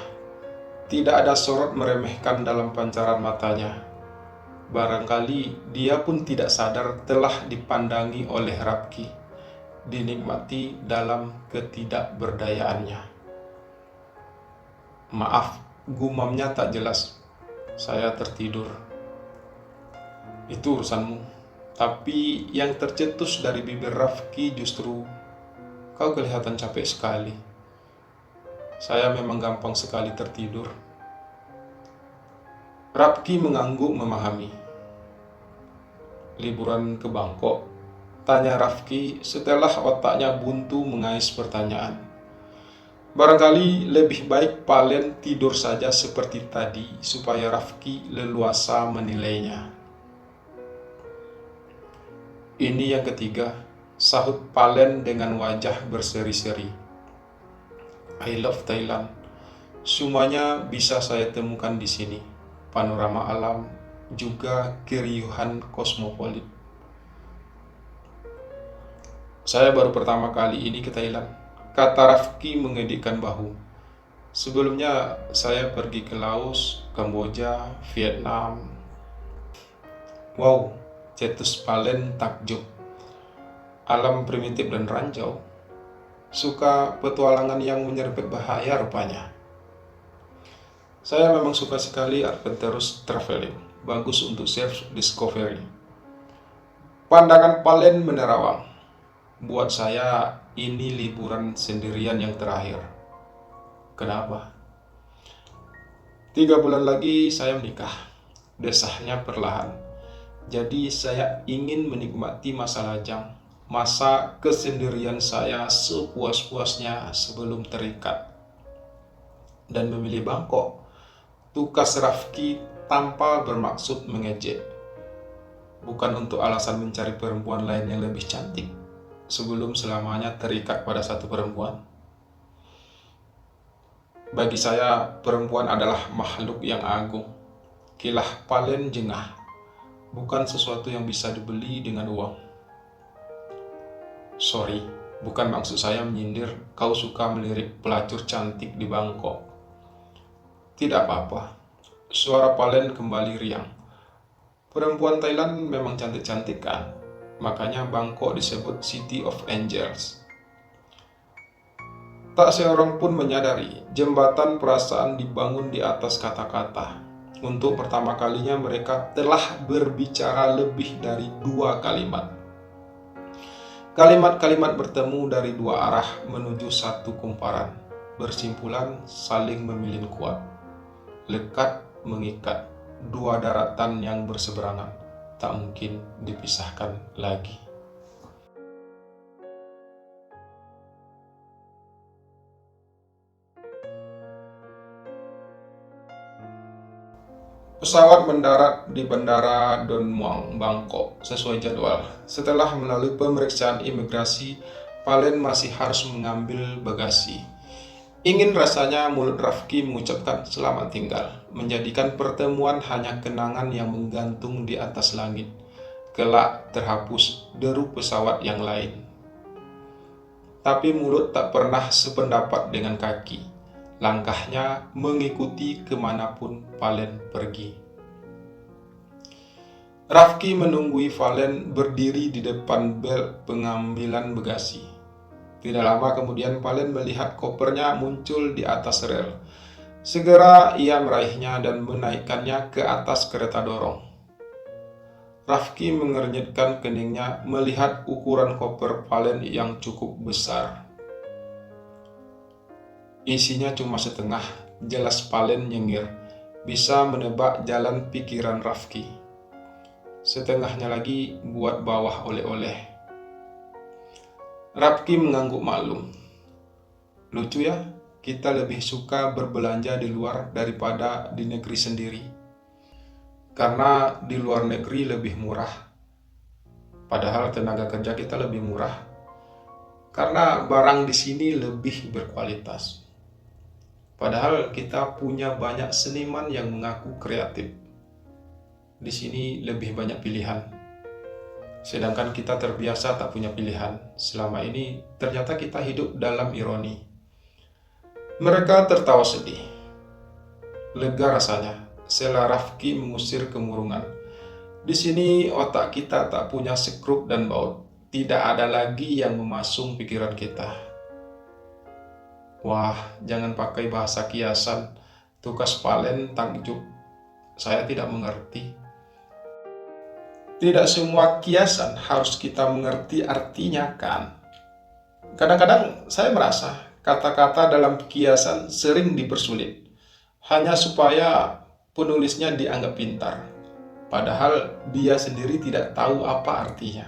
Tidak ada sorot meremehkan dalam pancaran matanya. Barangkali dia pun tidak sadar telah dipandangi oleh Rafki, dinikmati dalam ketidakberdayaannya. Maaf, gumamnya tak jelas. Saya tertidur. Itu urusanmu. Tapi yang tercetus dari bibir Rafki justru, kau kelihatan capek sekali. Saya memang gampang sekali tertidur. Rafki mengangguk memahami. Liburan ke Bangkok? Tanya Rafki setelah otaknya buntu mengais pertanyaan. Barangkali lebih baik Palen tidur saja seperti tadi supaya Rafki leluasa menilainya. Ini yang ketiga, sahut Palen dengan wajah berseri-seri. I love Thailand. Semuanya bisa saya temukan di sini. Panorama alam, juga keriuhan kosmopolit. Saya baru pertama kali ini ke Thailand, kata Rafki mengedikkan bahu. Sebelumnya saya pergi ke Laos, Kamboja, Vietnam. Wow, cetus Palen takjub. Alam primitif dan ranjau. Suka petualangan yang menyerempet bahaya rupanya. Saya memang suka sekali adventurous traveling. Bagus untuk self-discovery. Pandangan Palen menerawang. Buat saya ini liburan sendirian yang terakhir. Kenapa? 3 bulan lagi saya menikah. Desahnya perlahan. Jadi saya ingin menikmati masa lajang, masa kesendirian saya sepuas-puasnya sebelum terikat. Dan memilih Bangkok, tukas Rafki tanpa bermaksud mengejek. bukan untuk alasan mencari perempuan lain yang lebih cantik sebelum selamanya terikat pada satu perempuan. Bagi saya, perempuan adalah makhluk yang agung. Kilah Palen jengah, bukan sesuatu yang bisa dibeli dengan uang. Sorry, bukan maksud saya menyindir kau suka melirik pelacur cantik di Bangkok. Tidak apa-apa, suara Palen kembali riang. Perempuan Thailand memang cantik-cantik kan? Makanya Bangkok disebut City of Angels. Tak seorang pun menyadari jembatan perasaan dibangun di atas kata-kata. Untuk pertama kalinya mereka telah berbicara lebih dari 2 kalimat. Kalimat-kalimat bertemu dari 2 arah menuju satu kumparan. Bersimpulan saling memilin kuat. Lekat mengikat. 2 daratan yang berseberangan tak mungkin dipisahkan lagi. Pesawat mendarat di Bandara Don Muang, Bangkok, sesuai jadwal. Setelah melalui pemeriksaan imigrasi, Palen masih harus mengambil bagasi. Ingin rasanya mulut Rafki mengucapkan selamat tinggal, menjadikan pertemuan hanya kenangan yang menggantung di atas langit. Kelak terhapus deru pesawat yang lain. Tapi mulut tak pernah sependapat dengan kaki. Langkahnya mengikuti kemanapun Palen pergi. Rafki menunggui Palen berdiri di depan bel pengambilan bagasi. Tidak lama kemudian Palen melihat kopernya muncul di atas rel. Segera ia meraihnya dan menaikkannya ke atas kereta dorong. Rafki mengernyitkan keningnya melihat ukuran koper Palen yang cukup besar. Isinya cuma setengah, jelas Palen nyengir, bisa menebak jalan pikiran Rafki. Setengahnya lagi buat bawah oleh-oleh. Rafki mengangguk maklum. Lucu ya, kita lebih suka berbelanja di luar daripada di negeri sendiri. Karena di luar negeri lebih murah. Padahal tenaga kerja kita lebih murah. Karena barang di sini lebih berkualitas. Padahal kita punya banyak seniman yang mengaku kreatif. Di sini lebih banyak pilihan. Sedangkan kita terbiasa tak punya pilihan. Selama ini ternyata kita hidup dalam ironi. Mereka tertawa sedih. Lega rasanya, sela Rafki mengusir kemurungan. Di sini otak kita tak punya sekrup dan baut. Tidak ada lagi yang memasung pikiran kita. Wah, jangan pakai bahasa kiasan. Tugas Palen takjub. Saya tidak mengerti. Tidak semua kiasan harus kita mengerti artinya kan. Kadang-kadang saya merasa kata-kata dalam kiasan sering dipersulit. Hanya supaya penulisnya dianggap pintar. Padahal dia sendiri tidak tahu apa artinya.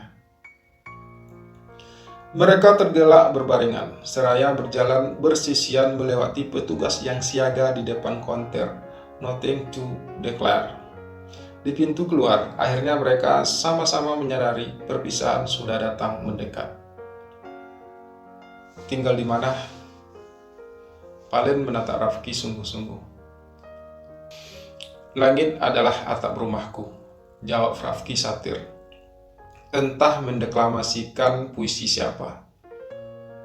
Mereka tergelak berbarengan, seraya berjalan bersisian melewati petugas yang siaga di depan konter. Nothing to declare. Di pintu keluar, akhirnya mereka sama-sama menyadari perpisahan sudah datang mendekat. Tinggal di mana? Palen menatap Rafki sungguh-sungguh. Langit adalah atap rumahku, jawab Rafki satir. Entah mendeklamasikan puisi siapa.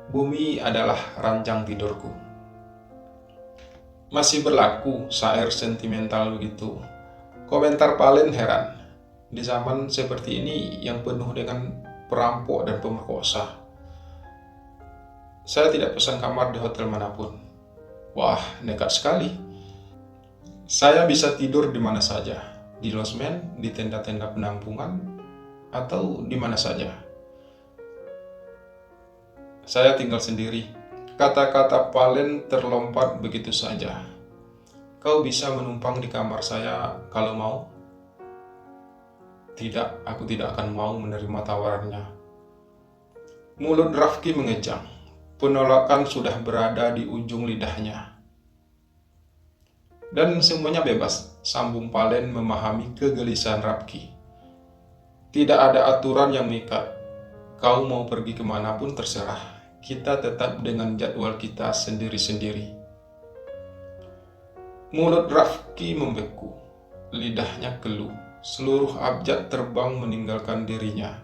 Bumi adalah ranjang tidurku. Masih berlaku syair sentimental begitu. Komentar Palen heran. Di zaman seperti ini yang penuh dengan perampok dan pemerkosa. Saya tidak pesan kamar di hotel manapun. Wah, nekat sekali. Saya bisa tidur di mana saja. Di losmen, di tenda-tenda penampungan, atau di mana saja. Saya tinggal sendiri. Kata-kata Palen terlompat begitu saja. Kau bisa menumpang di kamar saya kalau mau? Tidak, aku tidak akan mau menerima tawarannya. Mulut Rafki mengejang. Penolakan sudah berada di ujung lidahnya. Dan semuanya bebas, sambung Palen memahami kegelisahan Rafki. Tidak ada aturan yang mengikat. Kau mau pergi kemanapun terserah. Kita tetap dengan jadwal kita sendiri-sendiri. Mulut Rafki membeku. Lidahnya keluh. Seluruh abjad terbang meninggalkan dirinya.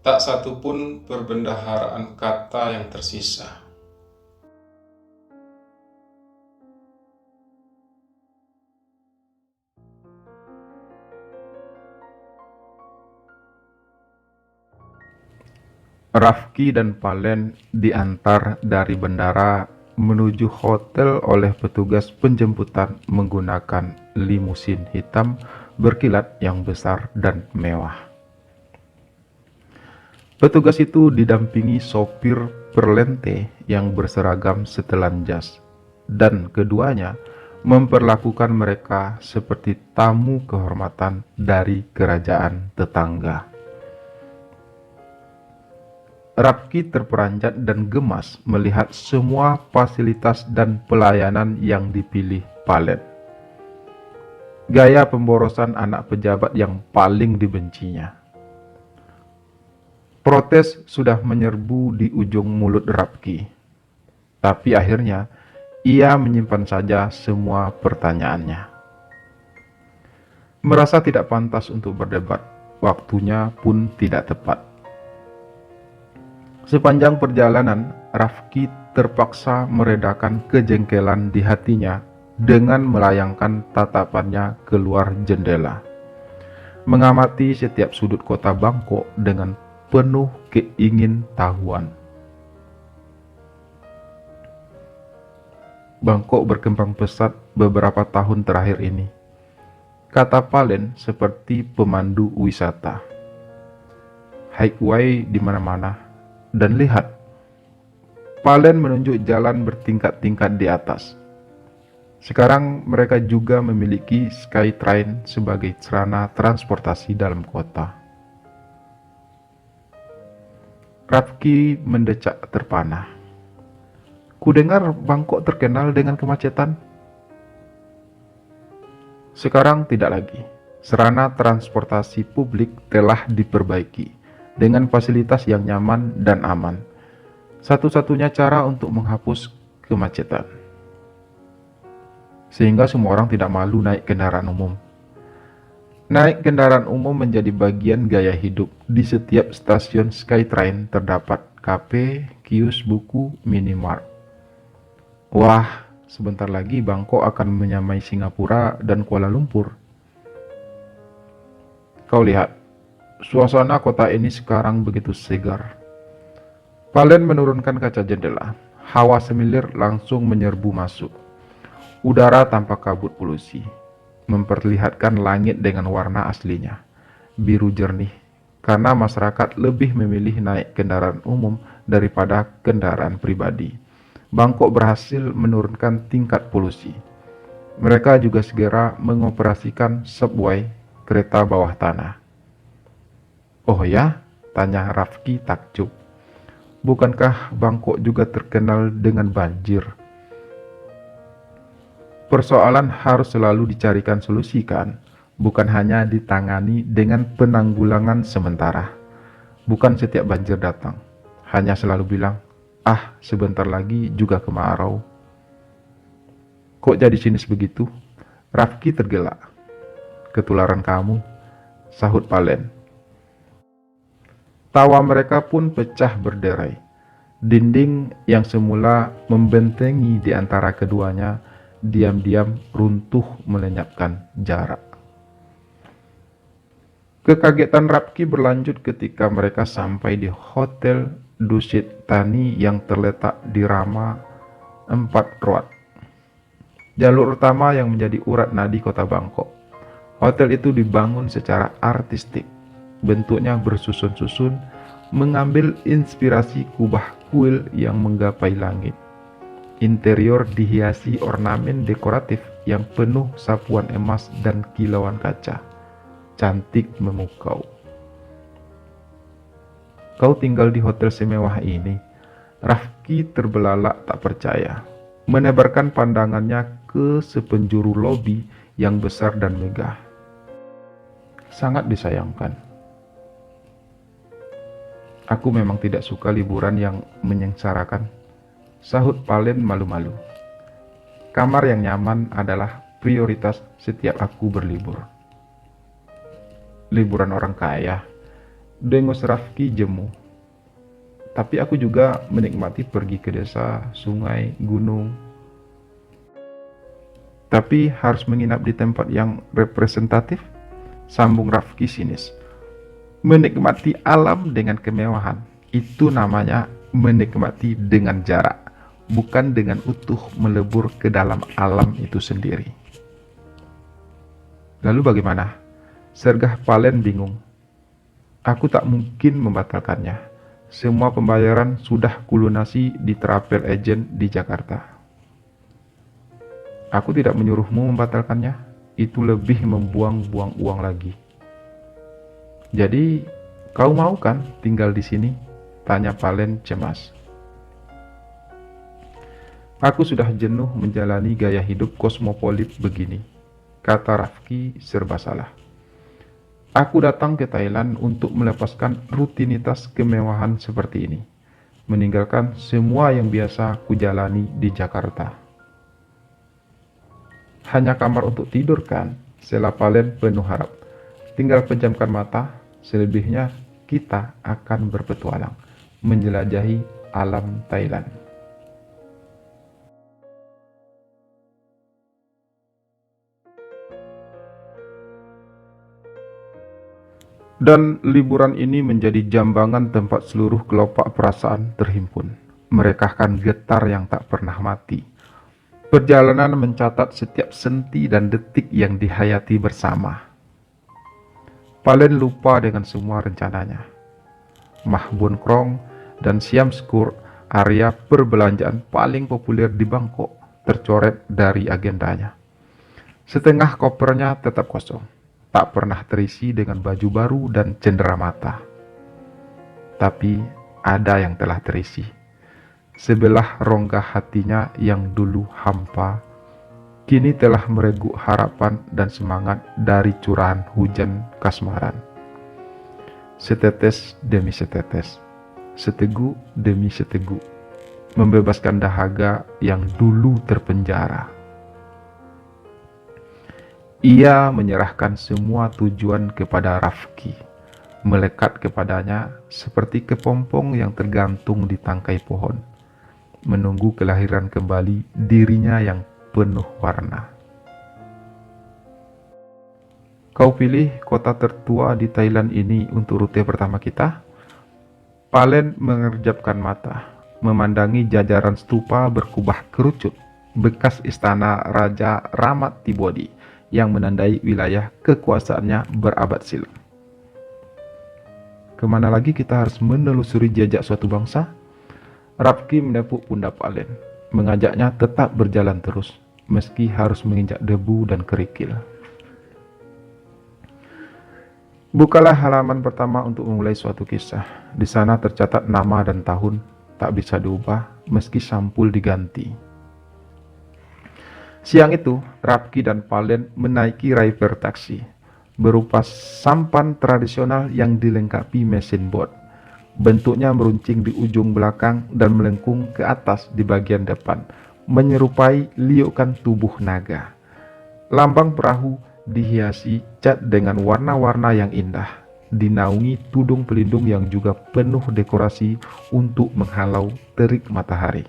Tak satu pun perbendaharaan kata yang tersisa. Rafki dan Palen diantar dari bandara menuju hotel oleh petugas penjemputan menggunakan limusin hitam berkilat yang besar dan mewah. Petugas itu didampingi sopir perlente yang berseragam setelan jas, dan keduanya memperlakukan mereka seperti tamu kehormatan dari kerajaan tetangga. Rafki terperanjat dan gemas melihat semua fasilitas dan pelayanan yang dipilih Palen. Gaya pemborosan anak pejabat yang paling dibencinya. Protes sudah menyerbu di ujung mulut Rafki, tapi akhirnya ia menyimpan saja semua pertanyaannya. Merasa tidak pantas untuk berdebat, waktunya pun tidak tepat. Sepanjang perjalanan, Rafki terpaksa meredakan kejengkelan di hatinya dengan melayangkan tatapannya keluar jendela, mengamati setiap sudut kota Bangkok dengan penuh keingintahuan. Bangkok berkembang pesat beberapa tahun terakhir ini, kata Palen seperti pemandu wisata. Highway di mana-mana. Dan lihat, Palen menunjuk jalan bertingkat-tingkat di atas. Sekarang mereka juga memiliki Skytrain sebagai sarana transportasi dalam kota. Rafki mendecak terpana. Kudengar Bangkok terkenal dengan kemacetan. Sekarang tidak lagi. Sarana transportasi publik telah diperbaiki dengan fasilitas yang nyaman dan aman. Satu-satunya cara untuk menghapus kemacetan. Sehingga semua orang tidak malu naik kendaraan umum. Naik kendaraan umum menjadi bagian gaya hidup. Di setiap stasiun Skytrain terdapat kafe, kios buku, minimart. Wah, sebentar lagi Bangkok akan menyamai Singapura dan Kuala Lumpur. Kau lihat, suasana kota ini sekarang begitu segar. Palen menurunkan kaca jendela. Hawa semilir langsung menyerbu masuk. Udara tanpa kabut polusi, memperlihatkan langit dengan warna aslinya, biru jernih, karena masyarakat lebih memilih naik kendaraan umum daripada kendaraan pribadi. Bangkok berhasil menurunkan tingkat polusi. Mereka juga segera mengoperasikan subway, kereta bawah tanah. Oh ya? Tanya Rafki takjub. Bukankah Bangkok juga terkenal dengan banjir? Persoalan harus selalu dicarikan solusi kan? Bukan hanya ditangani dengan penanggulangan sementara. Bukan setiap banjir datang. Hanya selalu bilang, sebentar lagi juga kemarau. Kok jadi sinis begitu? Rafki tergelak. Ketularan kamu, sahut Palen. Tawa mereka pun pecah berderai. Dinding yang semula membentengi di antara keduanya diam-diam runtuh melenyapkan jarak. Kekagetan Rafki berlanjut ketika mereka sampai di Hotel Dusit Thani yang terletak di Rama 4 Road, jalur utama yang menjadi urat nadi kota Bangkok. Hotel itu dibangun secara artistik. Bentuknya bersusun-susun, mengambil inspirasi kubah kuil yang menggapai langit. Interior dihiasi ornamen dekoratif yang penuh sapuan emas dan kilauan kaca. Cantik memukau. Kau tinggal di hotel semewah ini? Rafki terbelalak tak percaya, menebarkan pandangannya ke sepenjuru lobi yang besar dan megah. Sangat disayangkan, Aku memang tidak suka liburan yang menyengsarakan, sahut Palen malu-malu. Kamar yang nyaman adalah prioritas setiap aku berlibur. Liburan orang kaya, dengos Rafki jemu. Tapi aku juga menikmati pergi ke desa, sungai, gunung. Tapi harus menginap di tempat yang representatif, sambung Rafki sinis. Menikmati alam dengan kemewahan, itu namanya menikmati dengan jarak, bukan dengan utuh melebur ke dalam alam itu sendiri. Lalu bagaimana? Sergah Palen bingung. Aku tak mungkin membatalkannya. Semua pembayaran sudah kulunasi di travel agent di Jakarta. Aku tidak menyuruhmu membatalkannya. Itu lebih membuang-buang uang lagi. Jadi, kau mau kan tinggal di sini? Tanya Palen cemas. Aku sudah jenuh menjalani gaya hidup kosmopolit begini, kata Rafki serba salah. Aku datang ke Thailand untuk melepaskan rutinitas kemewahan seperti ini, meninggalkan semua yang biasa kujalani di Jakarta. Hanya kamar untuk tidur kan? Sela Palen penuh harap. Tinggal pejamkan mata. Selebihnya kita akan berpetualang, menjelajahi alam Thailand. Dan liburan ini menjadi jambangan tempat seluruh kelopak perasaan terhimpun, merekahkan getar yang tak pernah mati. Perjalanan mencatat setiap senti dan detik yang dihayati bersama. Palen lupa dengan semua rencananya. Mahbun Krong dan Siam Skur, area perbelanjaan paling populer di Bangkok, tercoret dari agendanya. Setengah kopernya tetap kosong, tak pernah terisi dengan baju baru dan cenderamata. Tapi ada yang telah terisi. Sebelah rongga hatinya yang dulu hampa, kini telah mereguk harapan dan semangat dari curahan hujan kasmaran. Setetes demi setetes, seteguk demi seteguk, membebaskan dahaga yang dulu terpenjara. Ia menyerahkan semua tujuan kepada Rafki, melekat kepadanya seperti kepompong yang tergantung di tangkai pohon, menunggu kelahiran kembali dirinya yang penuh warna. Kau pilih kota tertua di Thailand ini untuk rute pertama kita? Palen mengerjapkan mata, memandangi jajaran stupa berkubah kerucut, bekas istana Raja Ramat Tibodi yang menandai wilayah kekuasaannya berabad silam. Kemana lagi kita harus menelusuri jejak suatu bangsa? Rafki menepuk pundak Palen, mengajaknya tetap berjalan terus, meski harus menginjak debu dan kerikil. Bukalah halaman pertama untuk memulai suatu kisah. Di sana tercatat nama dan tahun, tak bisa diubah meski sampul diganti. Siang itu, Rafki dan Palen menaiki river taxi, berupa sampan tradisional yang dilengkapi mesin bot. Bentuknya meruncing di ujung belakang dan melengkung ke atas di bagian depan, menyerupai liukan tubuh naga. Lambang perahu dihiasi cat dengan warna-warna yang indah, dinaungi tudung pelindung yang juga penuh dekorasi untuk menghalau terik matahari.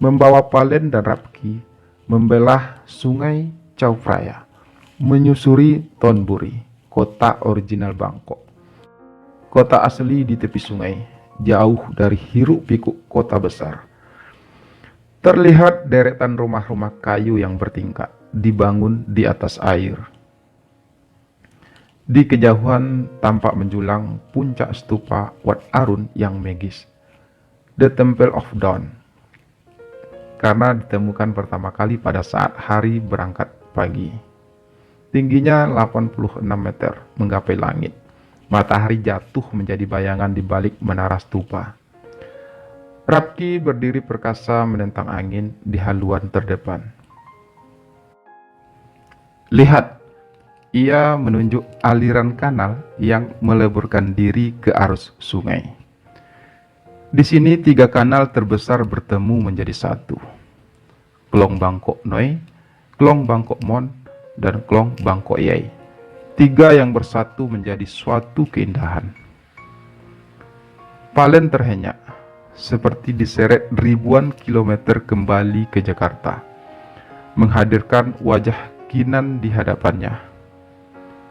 Membawa Palen dan Rafki membelah sungai Chao Phraya, menyusuri Thonburi, kota original Bangkok. Kota asli di tepi sungai, jauh dari hiruk-pikuk kota besar. Terlihat deretan rumah-rumah kayu yang bertingkat, dibangun di atas air. Di kejauhan tampak menjulang puncak stupa Wat Arun yang megis, The Temple of Dawn, karena ditemukan pertama kali pada saat hari berangkat pagi. Tingginya 86 meter menggapai langit. Matahari jatuh menjadi bayangan di balik menara stupa. Rafki berdiri perkasa menentang angin di haluan terdepan. Lihat, Ia menunjuk aliran kanal yang meleburkan diri ke arus sungai. Di sini 3 kanal terbesar bertemu menjadi satu. Klong Bangkok Noi, Klong Bangkok Mon, dan Klong Bangkok Yai. 3 yang bersatu menjadi suatu keindahan. Palen terhenyak, seperti diseret ribuan kilometer kembali ke Jakarta, menghadirkan wajah Kinan di hadapannya.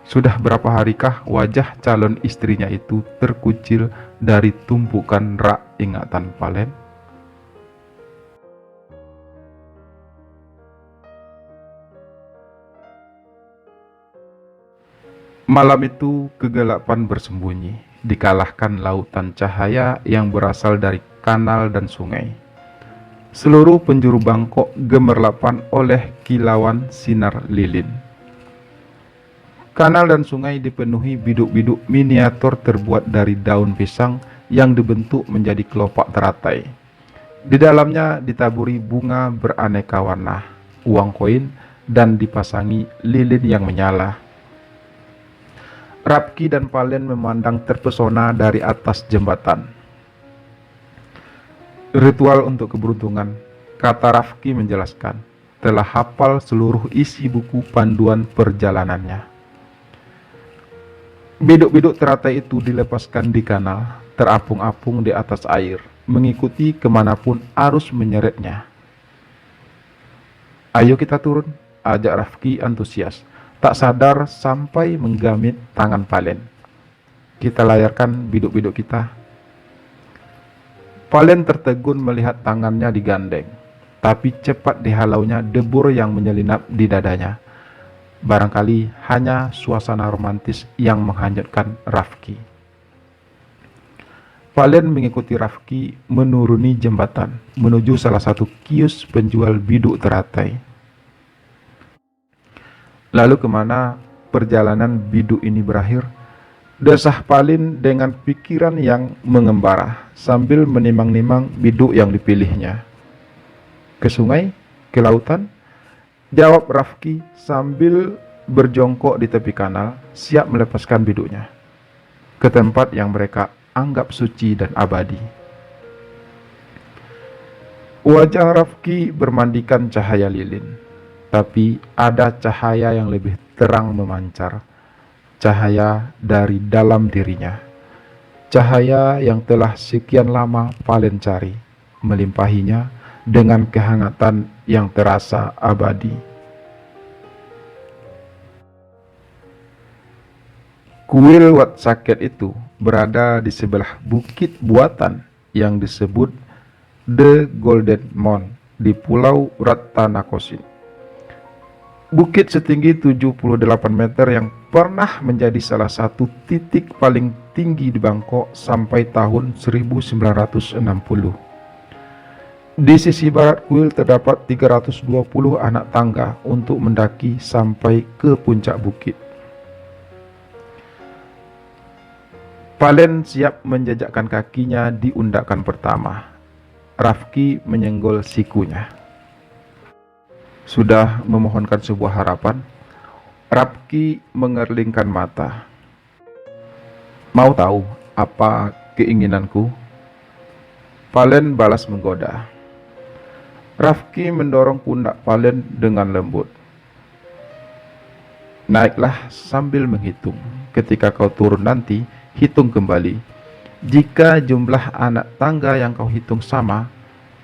Sudah berapa harikah wajah calon istrinya itu terkucil dari tumpukan rak ingatan Palen? Malam itu kegelapan bersembunyi, dikalahkan lautan cahaya yang berasal dari kanal dan sungai. Seluruh penjuru Bangkok gemerlapan oleh kilauan sinar lilin. Kanal dan sungai dipenuhi biduk-biduk miniatur terbuat dari daun pisang yang dibentuk menjadi kelopak teratai. Di dalamnya ditaburi bunga beraneka warna, uang koin, dan dipasangi lilin yang menyala. Rapki dan Palen memandang terpesona dari atas jembatan. Ritual untuk keberuntungan, kata Rafki menjelaskan, telah hafal seluruh isi buku panduan perjalanannya. Biduk-biduk teratai itu dilepaskan di kanal, terapung-apung di atas air, mengikuti kemanapun arus menyeretnya. Ayo kita turun, ajak Rafki antusias, tak sadar sampai menggamit tangan Palen. Kita layarkan biduk-biduk kita. Palen tertegun melihat tangannya digandeng, tapi cepat dihalaunya debur yang menyelinap di dadanya. Barangkali hanya suasana romantis yang menghanyutkan Rafki. Palen mengikuti Rafki menuruni jembatan menuju salah satu kios penjual biduk teratai. Lalu kemana perjalanan biduk ini berakhir? Desah Palen dengan pikiran yang mengembara sambil menimang-nimang biduk yang dipilihnya. Ke sungai? Ke lautan? Jawab Rafki sambil berjongkok di tepi kanal, siap melepaskan biduknya ke tempat yang mereka anggap suci dan abadi. Wajah Rafki bermandikan cahaya lilin, tapi ada cahaya yang lebih terang memancar, cahaya dari dalam dirinya, cahaya yang telah sekian lama Palen cari, melimpahinya dengan kehangatan yang terasa abadi. Kuil Wat Saket itu berada di sebelah bukit buatan yang disebut The Golden Mount di Pulau Rattanakosin. Bukit setinggi 78 meter yang pernah menjadi salah satu titik paling tinggi di Bangkok sampai tahun 1960. Di sisi barat kuil terdapat 320 anak tangga untuk mendaki sampai ke puncak bukit. Palen siap menjejakkan kakinya di undakan pertama. Rafki menyenggol sikunya. Sudah memohonkan sebuah harapan, Rafki mengerlingkan mata. Mau tahu apa keinginanku? Palen balas menggoda. Rafki mendorong pundak Palen dengan lembut. Naiklah sambil menghitung. Ketika kau turun nanti, hitung kembali. Jika jumlah anak tangga yang kau hitung sama,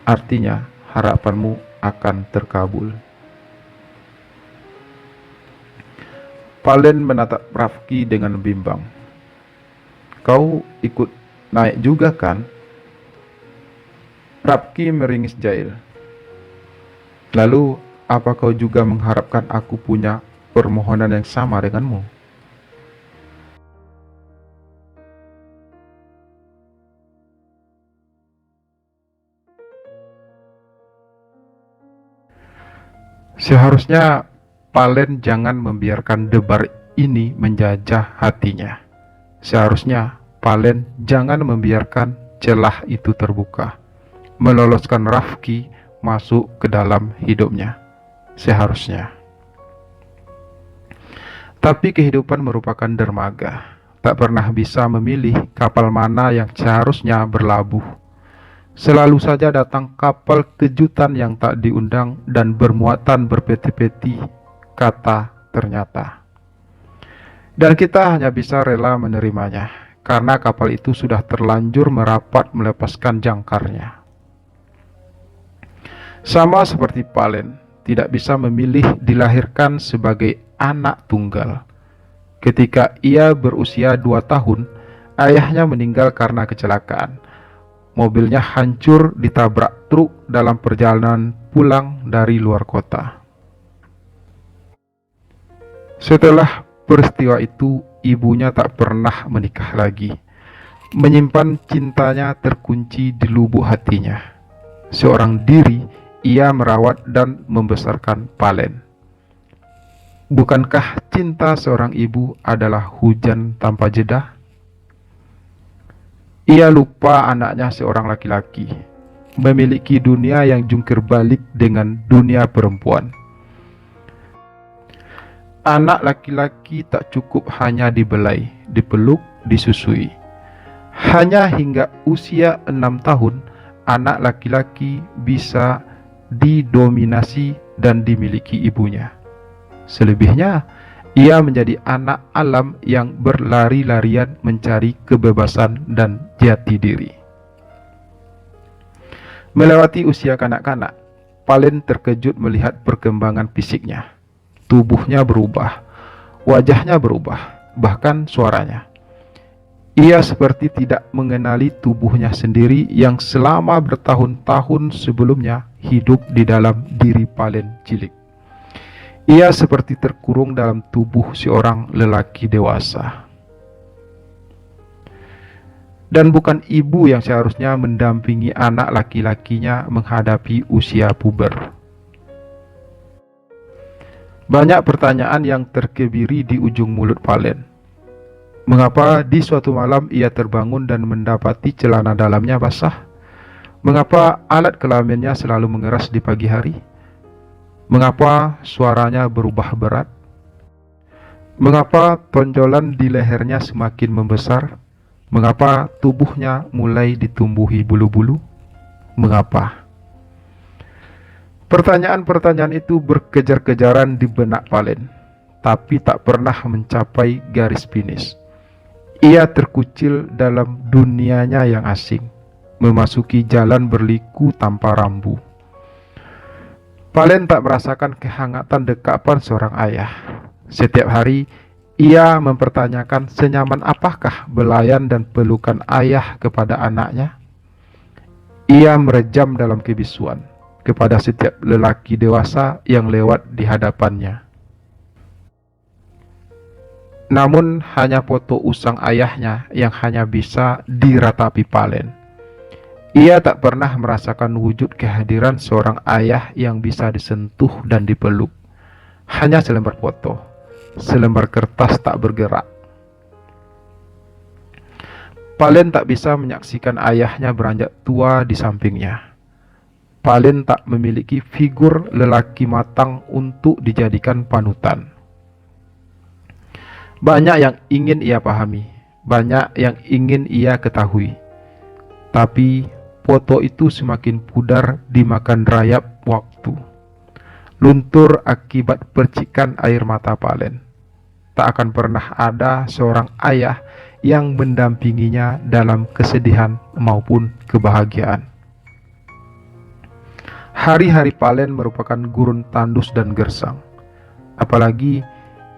artinya harapanmu akan terkabul. Palen menatap Rafki dengan bimbang. Kau ikut naik juga kan? Rafki meringis jahil. Lalu, apa kau juga mengharapkan aku punya permohonan yang sama denganmu? Seharusnya Palen jangan membiarkan debar ini menjajah hatinya. Seharusnya Palen jangan membiarkan celah itu terbuka, meloloskan Rafki masuk ke dalam hidupnya. Seharusnya. Tapi kehidupan merupakan dermaga, tak pernah bisa memilih kapal mana yang seharusnya berlabuh. Selalu saja datang kapal kejutan yang tak diundang dan bermuatan berpeti-peti kata ternyata. Dan kita hanya bisa rela menerimanya, karena kapal itu sudah terlanjur merapat melepaskan jangkarnya. Sama seperti Palen, tidak bisa memilih dilahirkan sebagai anak tunggal. Ketika ia berusia 2 tahun, ayahnya meninggal karena kecelakaan. Mobilnya hancur ditabrak truk dalam perjalanan pulang dari luar kota. Setelah peristiwa itu, ibunya tak pernah menikah lagi. Menyimpan cintanya terkunci di lubuk hatinya. Seorang diri, ia merawat dan membesarkan Palen. Bukankah cinta seorang ibu adalah hujan tanpa jeda? Ia lupa anaknya seorang laki-laki, memiliki dunia yang jungkir balik dengan dunia perempuan. Anak laki-laki tak cukup hanya dibelai, dipeluk, disusui. Hanya hingga usia 6 tahun, anak laki-laki bisa didominasi dan dimiliki ibunya. Selebihnya, ia menjadi anak alam yang berlari-larian mencari kebebasan dan jati diri. Melewati usia kanak-kanak, Palen terkejut melihat perkembangan fisiknya. Tubuhnya berubah, wajahnya berubah, bahkan suaranya. Ia seperti tidak mengenali tubuhnya sendiri yang selama bertahun-tahun sebelumnya hidup di dalam diri Palen cilik. Ia seperti terkurung dalam tubuh seorang lelaki dewasa. Dan bukan ibu yang seharusnya mendampingi anak laki-lakinya menghadapi usia puber. Banyak pertanyaan yang terkebiri di ujung mulut Palen. Mengapa di suatu malam ia terbangun dan mendapati celana dalamnya basah? Mengapa alat kelaminnya selalu mengeras di pagi hari? Mengapa suaranya berubah berat? Mengapa tonjolan di lehernya semakin membesar? Mengapa tubuhnya mulai ditumbuhi bulu-bulu? Mengapa? Pertanyaan-pertanyaan itu berkejar-kejaran di benak Palen, tapi tak pernah mencapai garis finish. Ia terkucil dalam dunianya yang asing, memasuki jalan berliku tanpa rambu. Palen tak merasakan kehangatan dekapan seorang ayah. Setiap hari, ia mempertanyakan senyaman apakah belayan dan pelukan ayah kepada anaknya. Ia merejam dalam kebisuan kepada setiap lelaki dewasa yang lewat di hadapannya. Namun hanya foto usang ayahnya yang hanya bisa diratapi Palen. Ia tak pernah merasakan wujud kehadiran seorang ayah yang bisa disentuh dan dipeluk. Hanya selembar foto, selembar kertas tak bergerak. Palen tak bisa menyaksikan ayahnya beranjak tua di sampingnya. Palen tak memiliki figur lelaki matang untuk dijadikan panutan. Banyak yang ingin ia pahami, banyak yang ingin ia ketahui. Tapi foto itu semakin pudar dimakan rayap waktu. Luntur akibat percikan air mata Palen. Tak akan pernah ada seorang ayah yang mendampinginya dalam kesedihan maupun kebahagiaan. Hari-hari Palen merupakan gurun tandus dan gersang. Apalagi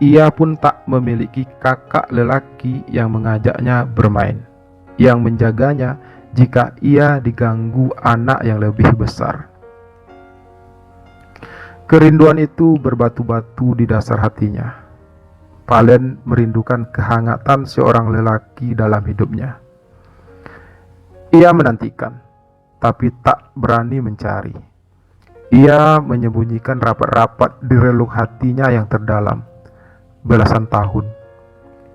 ia pun tak memiliki kakak lelaki yang mengajaknya bermain, yang menjaganya jika ia diganggu anak yang lebih besar. Kerinduan itu berbatu-batu di dasar hatinya. Palen merindukan kehangatan seorang lelaki dalam hidupnya. Ia menantikan, tapi tak berani mencari. Ia menyembunyikan rapat-rapat di relung hatinya yang terdalam. Belasan tahun,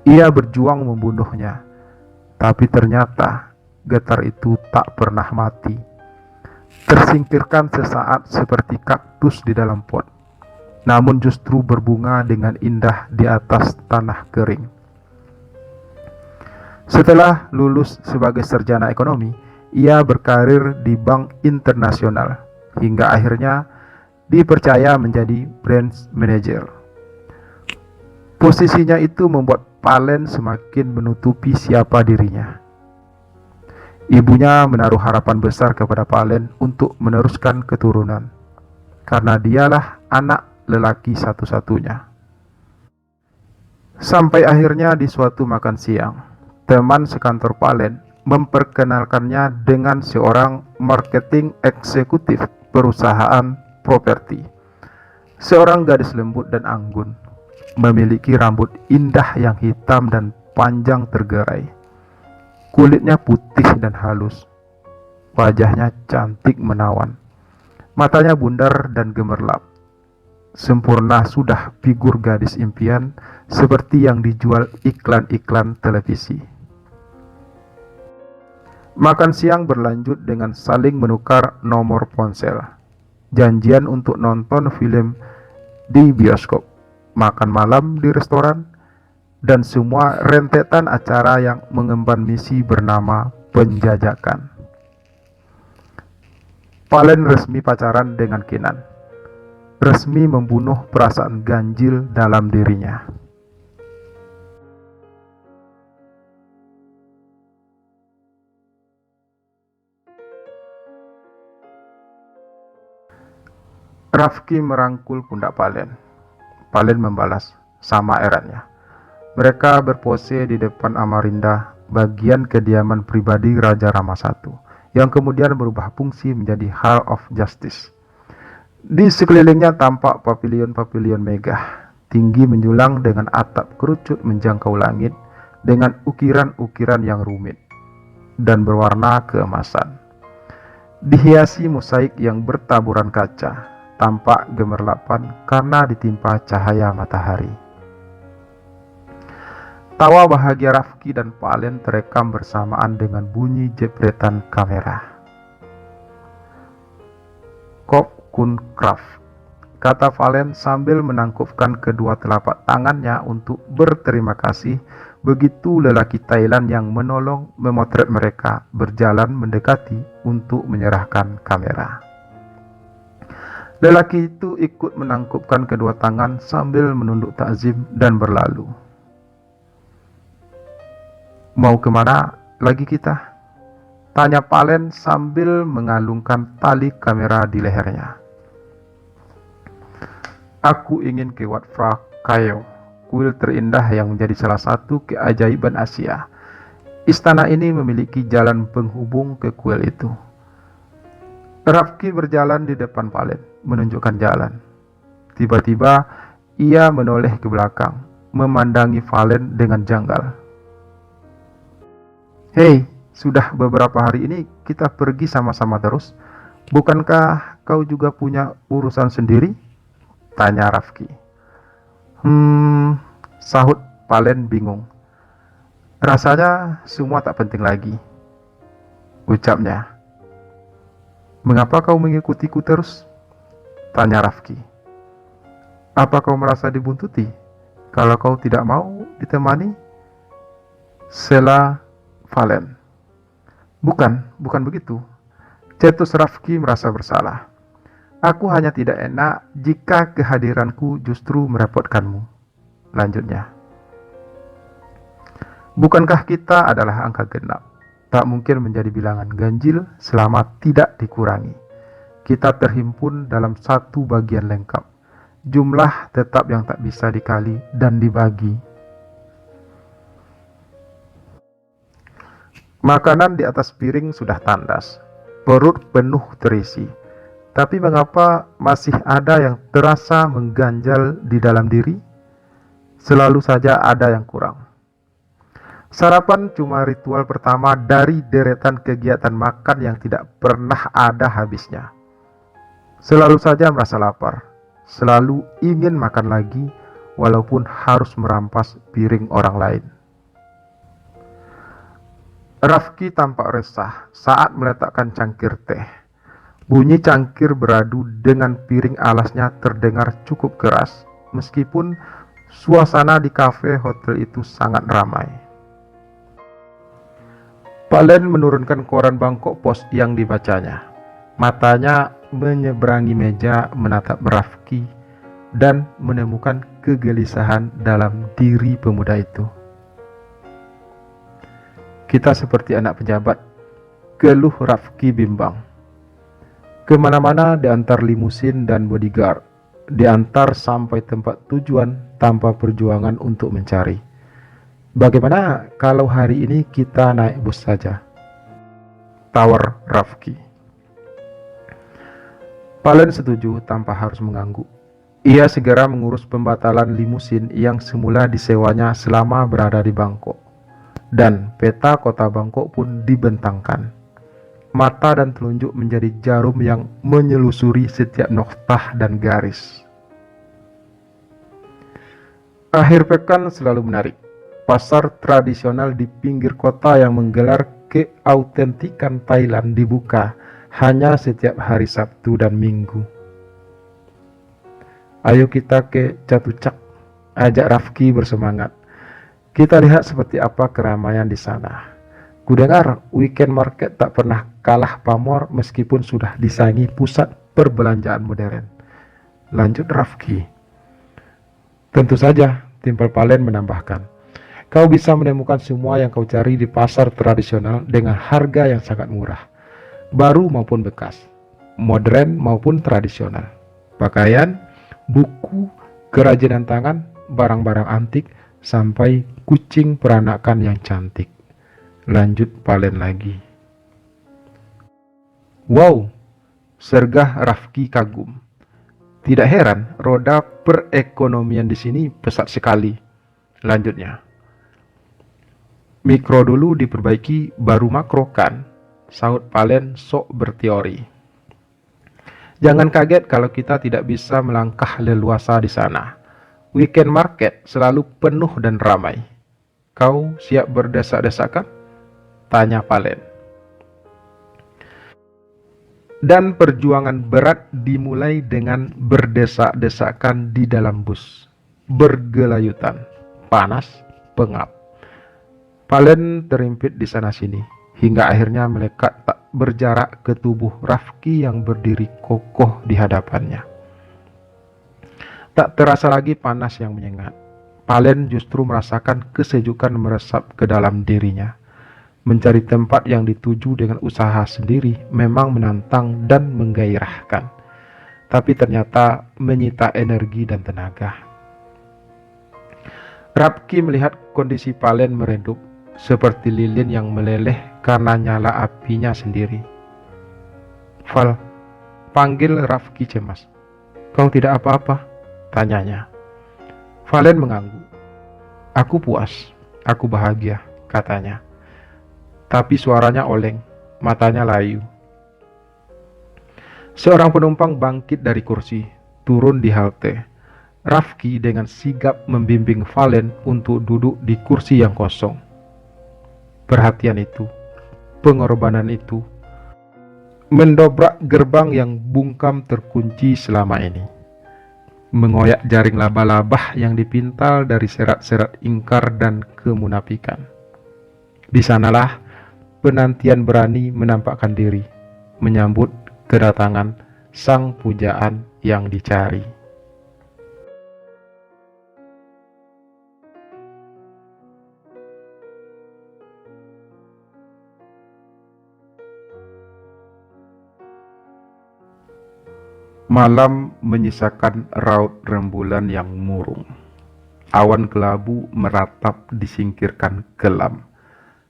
ia berjuang membunuhnya, tapi ternyata getar itu tak pernah mati. Tersingkirkan sesaat seperti kaktus di dalam pot. namun justru berbunga dengan indah di atas tanah kering. Setelah lulus sebagai sarjana ekonomi, ia berkarir di bank internasional hingga akhirnya dipercaya menjadi branch manager. Posisinya itu membuat Palen semakin menutupi siapa dirinya. Ibunya menaruh harapan besar kepada Palen untuk meneruskan keturunan, karena dialah anak lelaki satu-satunya. Sampai akhirnya di suatu makan siang, teman sekantor Palen memperkenalkannya dengan seorang marketing eksekutif perusahaan properti. Seorang gadis lembut dan anggun, memiliki rambut indah yang hitam dan panjang tergerai. Kulitnya putih dan halus, wajahnya cantik menawan, matanya bundar dan gemerlap. Sempurna sudah figur gadis impian seperti yang dijual iklan-iklan televisi. Makan siang berlanjut dengan saling menukar nomor ponsel, janjian untuk nonton film di bioskop, makan malam di restoran, dan semua rentetan acara yang mengemban misi bernama penjajakan. Palen resmi pacaran dengan Kinan, resmi membunuh perasaan ganjil dalam dirinya. Rafki merangkul pundak Palen. Palen membalas, sama eratnya. Mereka berpose di depan Amarinda, bagian kediaman pribadi Raja Rama I, yang kemudian berubah fungsi menjadi Hall of Justice. Di sekelilingnya tampak pavilion-pavilion megah, tinggi menjulang dengan atap kerucut menjangkau langit, dengan ukiran-ukiran yang rumit dan berwarna keemasan. Dihiasi mosaik yang bertaburan kaca, tampak gemerlapan karena ditimpa cahaya matahari. Tawa bahagia Rafki dan Palen terekam bersamaan dengan bunyi jepretan kamera. Kop kun kraf, kata Palen sambil menangkupkan kedua telapak tangannya untuk berterima kasih begitu lelaki Thailand yang menolong memotret mereka berjalan mendekati untuk menyerahkan kamera. Lelaki itu ikut menangkupkan kedua tangan sambil menunduk takzim dan berlalu. Mau kemana lagi kita? Tanya Palen sambil mengalungkan tali kamera di lehernya. Aku ingin ke Wat Phra Kaeo, kuil terindah yang menjadi salah satu keajaiban Asia. Istana ini memiliki jalan penghubung ke kuil itu. Rafki berjalan di depan Palen, menunjukkan jalan. Tiba-tiba ia menoleh ke belakang, memandangi Palen dengan janggal. Hei, sudah beberapa hari ini kita pergi sama-sama terus. Bukankah kau juga punya urusan sendiri? Tanya Rafki. Sahut Palen bingung. Rasanya semua tak penting lagi, ucapnya. Mengapa kau mengikutiku terus? Tanya Rafki. Apa kau merasa dibuntuti kalau kau tidak mau ditemani? Sela Palen. Bukan begitu. Cetus Rafki merasa bersalah. Aku hanya tidak enak jika kehadiranku justru merepotkanmu, lanjutnya. Bukankah kita adalah angka genap? Tak mungkin menjadi bilangan ganjil selama tidak dikurangi. Kita terhimpun dalam satu bagian lengkap. Jumlah tetap yang tak bisa dikali dan dibagi. Makanan di atas piring sudah tandas, perut penuh terisi. Tapi mengapa masih ada yang terasa mengganjal di dalam diri? Selalu saja ada yang kurang. Sarapan cuma ritual pertama dari deretan kegiatan makan yang tidak pernah ada habisnya. Selalu saja merasa lapar, selalu ingin makan lagi, walaupun harus merampas piring orang lain. Rafki tampak resah saat meletakkan cangkir teh. Bunyi cangkir beradu dengan piring alasnya terdengar cukup keras, meskipun suasana di kafe hotel itu sangat ramai. Palen menurunkan koran Bangkok Post yang dibacanya. Matanya menyeberangi meja menatap Rafki dan menemukan kegelisahan dalam diri pemuda itu. Kita seperti anak pejabat, keluh Rafki bimbang. Kemana-mana diantar limusin dan bodyguard, diantar sampai tempat tujuan tanpa perjuangan untuk mencari. Bagaimana kalau hari ini kita naik bus saja? Tawar Rafki. Palen setuju tanpa harus mengangguk. Ia segera mengurus pembatalan limusin yang semula disewanya selama berada di Bangkok. Dan peta kota Bangkok pun dibentangkan. Mata dan telunjuk menjadi jarum yang menyelusuri setiap noktah dan garis. Akhir pekan selalu menarik. Pasar tradisional di pinggir kota yang menggelar keautentikan Thailand dibuka hanya setiap hari Sabtu dan Minggu. Ayo kita ke Chatuchak, ajak Rafki bersemangat. Kita lihat seperti apa keramaian di sana. Kudengar weekend market tak pernah kalah pamor meskipun sudah disaingi pusat perbelanjaan modern. Lanjut Rafki. Tentu saja, Timpel Palen menambahkan. Kau bisa menemukan semua yang kau cari di pasar tradisional dengan harga yang sangat murah, baru maupun bekas, modern maupun tradisional, pakaian, buku, kerajinan tangan, barang-barang antik, sampai kucing peranakan yang cantik. Lanjut Palen lagi. Wow, sergah Rafki kagum. Tidak heran, roda perekonomian di sini pesat sekali. Lanjutnya. Mikro dulu diperbaiki, baru makro kan? Sahut Palen sok berteori. Jangan kaget kalau kita tidak bisa melangkah leluasa di sana. Weekend market selalu penuh dan ramai. Kau siap berdesak-desakan? Tanya Palen. Dan perjuangan berat dimulai dengan berdesak-desakan di dalam bus. Bergelayutan, panas, pengap. Palen terimpit di sana-sini, hingga akhirnya melekat tak berjarak ke tubuh Rafki yang berdiri kokoh di hadapannya. Tak terasa lagi panas yang menyengat. Palen justru merasakan kesejukan meresap ke dalam dirinya. Mencari tempat yang dituju dengan usaha sendiri memang menantang dan menggairahkan, tapi ternyata menyita energi dan tenaga. Rafki melihat kondisi Palen meredup, seperti lilin yang meleleh karena nyala apinya sendiri. Val, panggil Rafki cemas. Kau tidak apa-apa? Tanyanya. Valen mengangguk. Aku puas, aku bahagia, katanya. Tapi suaranya oleng, matanya layu. Seorang penumpang bangkit dari kursi, turun di halte. Rafki dengan sigap membimbing Valen untuk duduk di kursi yang kosong. Perhatian itu, pengorbanan itu, mendobrak gerbang yang bungkam terkunci selama ini. Mengoyak jaring laba-laba yang dipintal dari serat-serat ingkar dan kemunafikan. Di sanalah penantian berani menampakkan diri, menyambut kedatangan sang pujaan yang dicari. Malam menyisakan raut rembulan yang murung. Awan kelabu meratap disingkirkan kelam,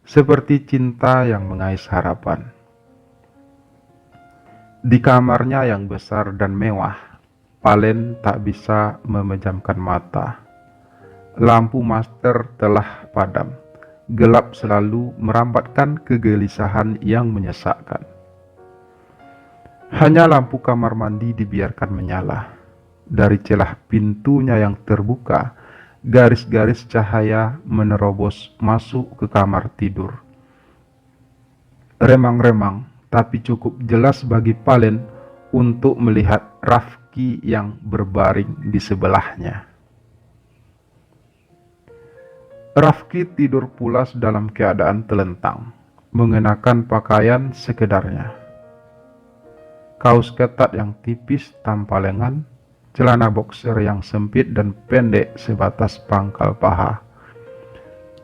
seperti cinta yang mengais harapan. Di kamarnya yang besar dan mewah, Palen tak bisa memejamkan mata. Lampu master telah padam, gelap selalu merambatkan kegelisahan yang menyesakkan. Hanya lampu kamar mandi dibiarkan menyala. Dari celah pintunya yang terbuka, garis-garis cahaya menerobos masuk ke kamar tidur. Remang-remang tapi cukup jelas bagi Palen untuk melihat Rafki yang berbaring di sebelahnya. Rafki tidur pulas dalam keadaan telentang, mengenakan pakaian sekedarnya. Kaos ketat yang tipis tanpa lengan, celana boxer yang sempit dan pendek sebatas pangkal paha,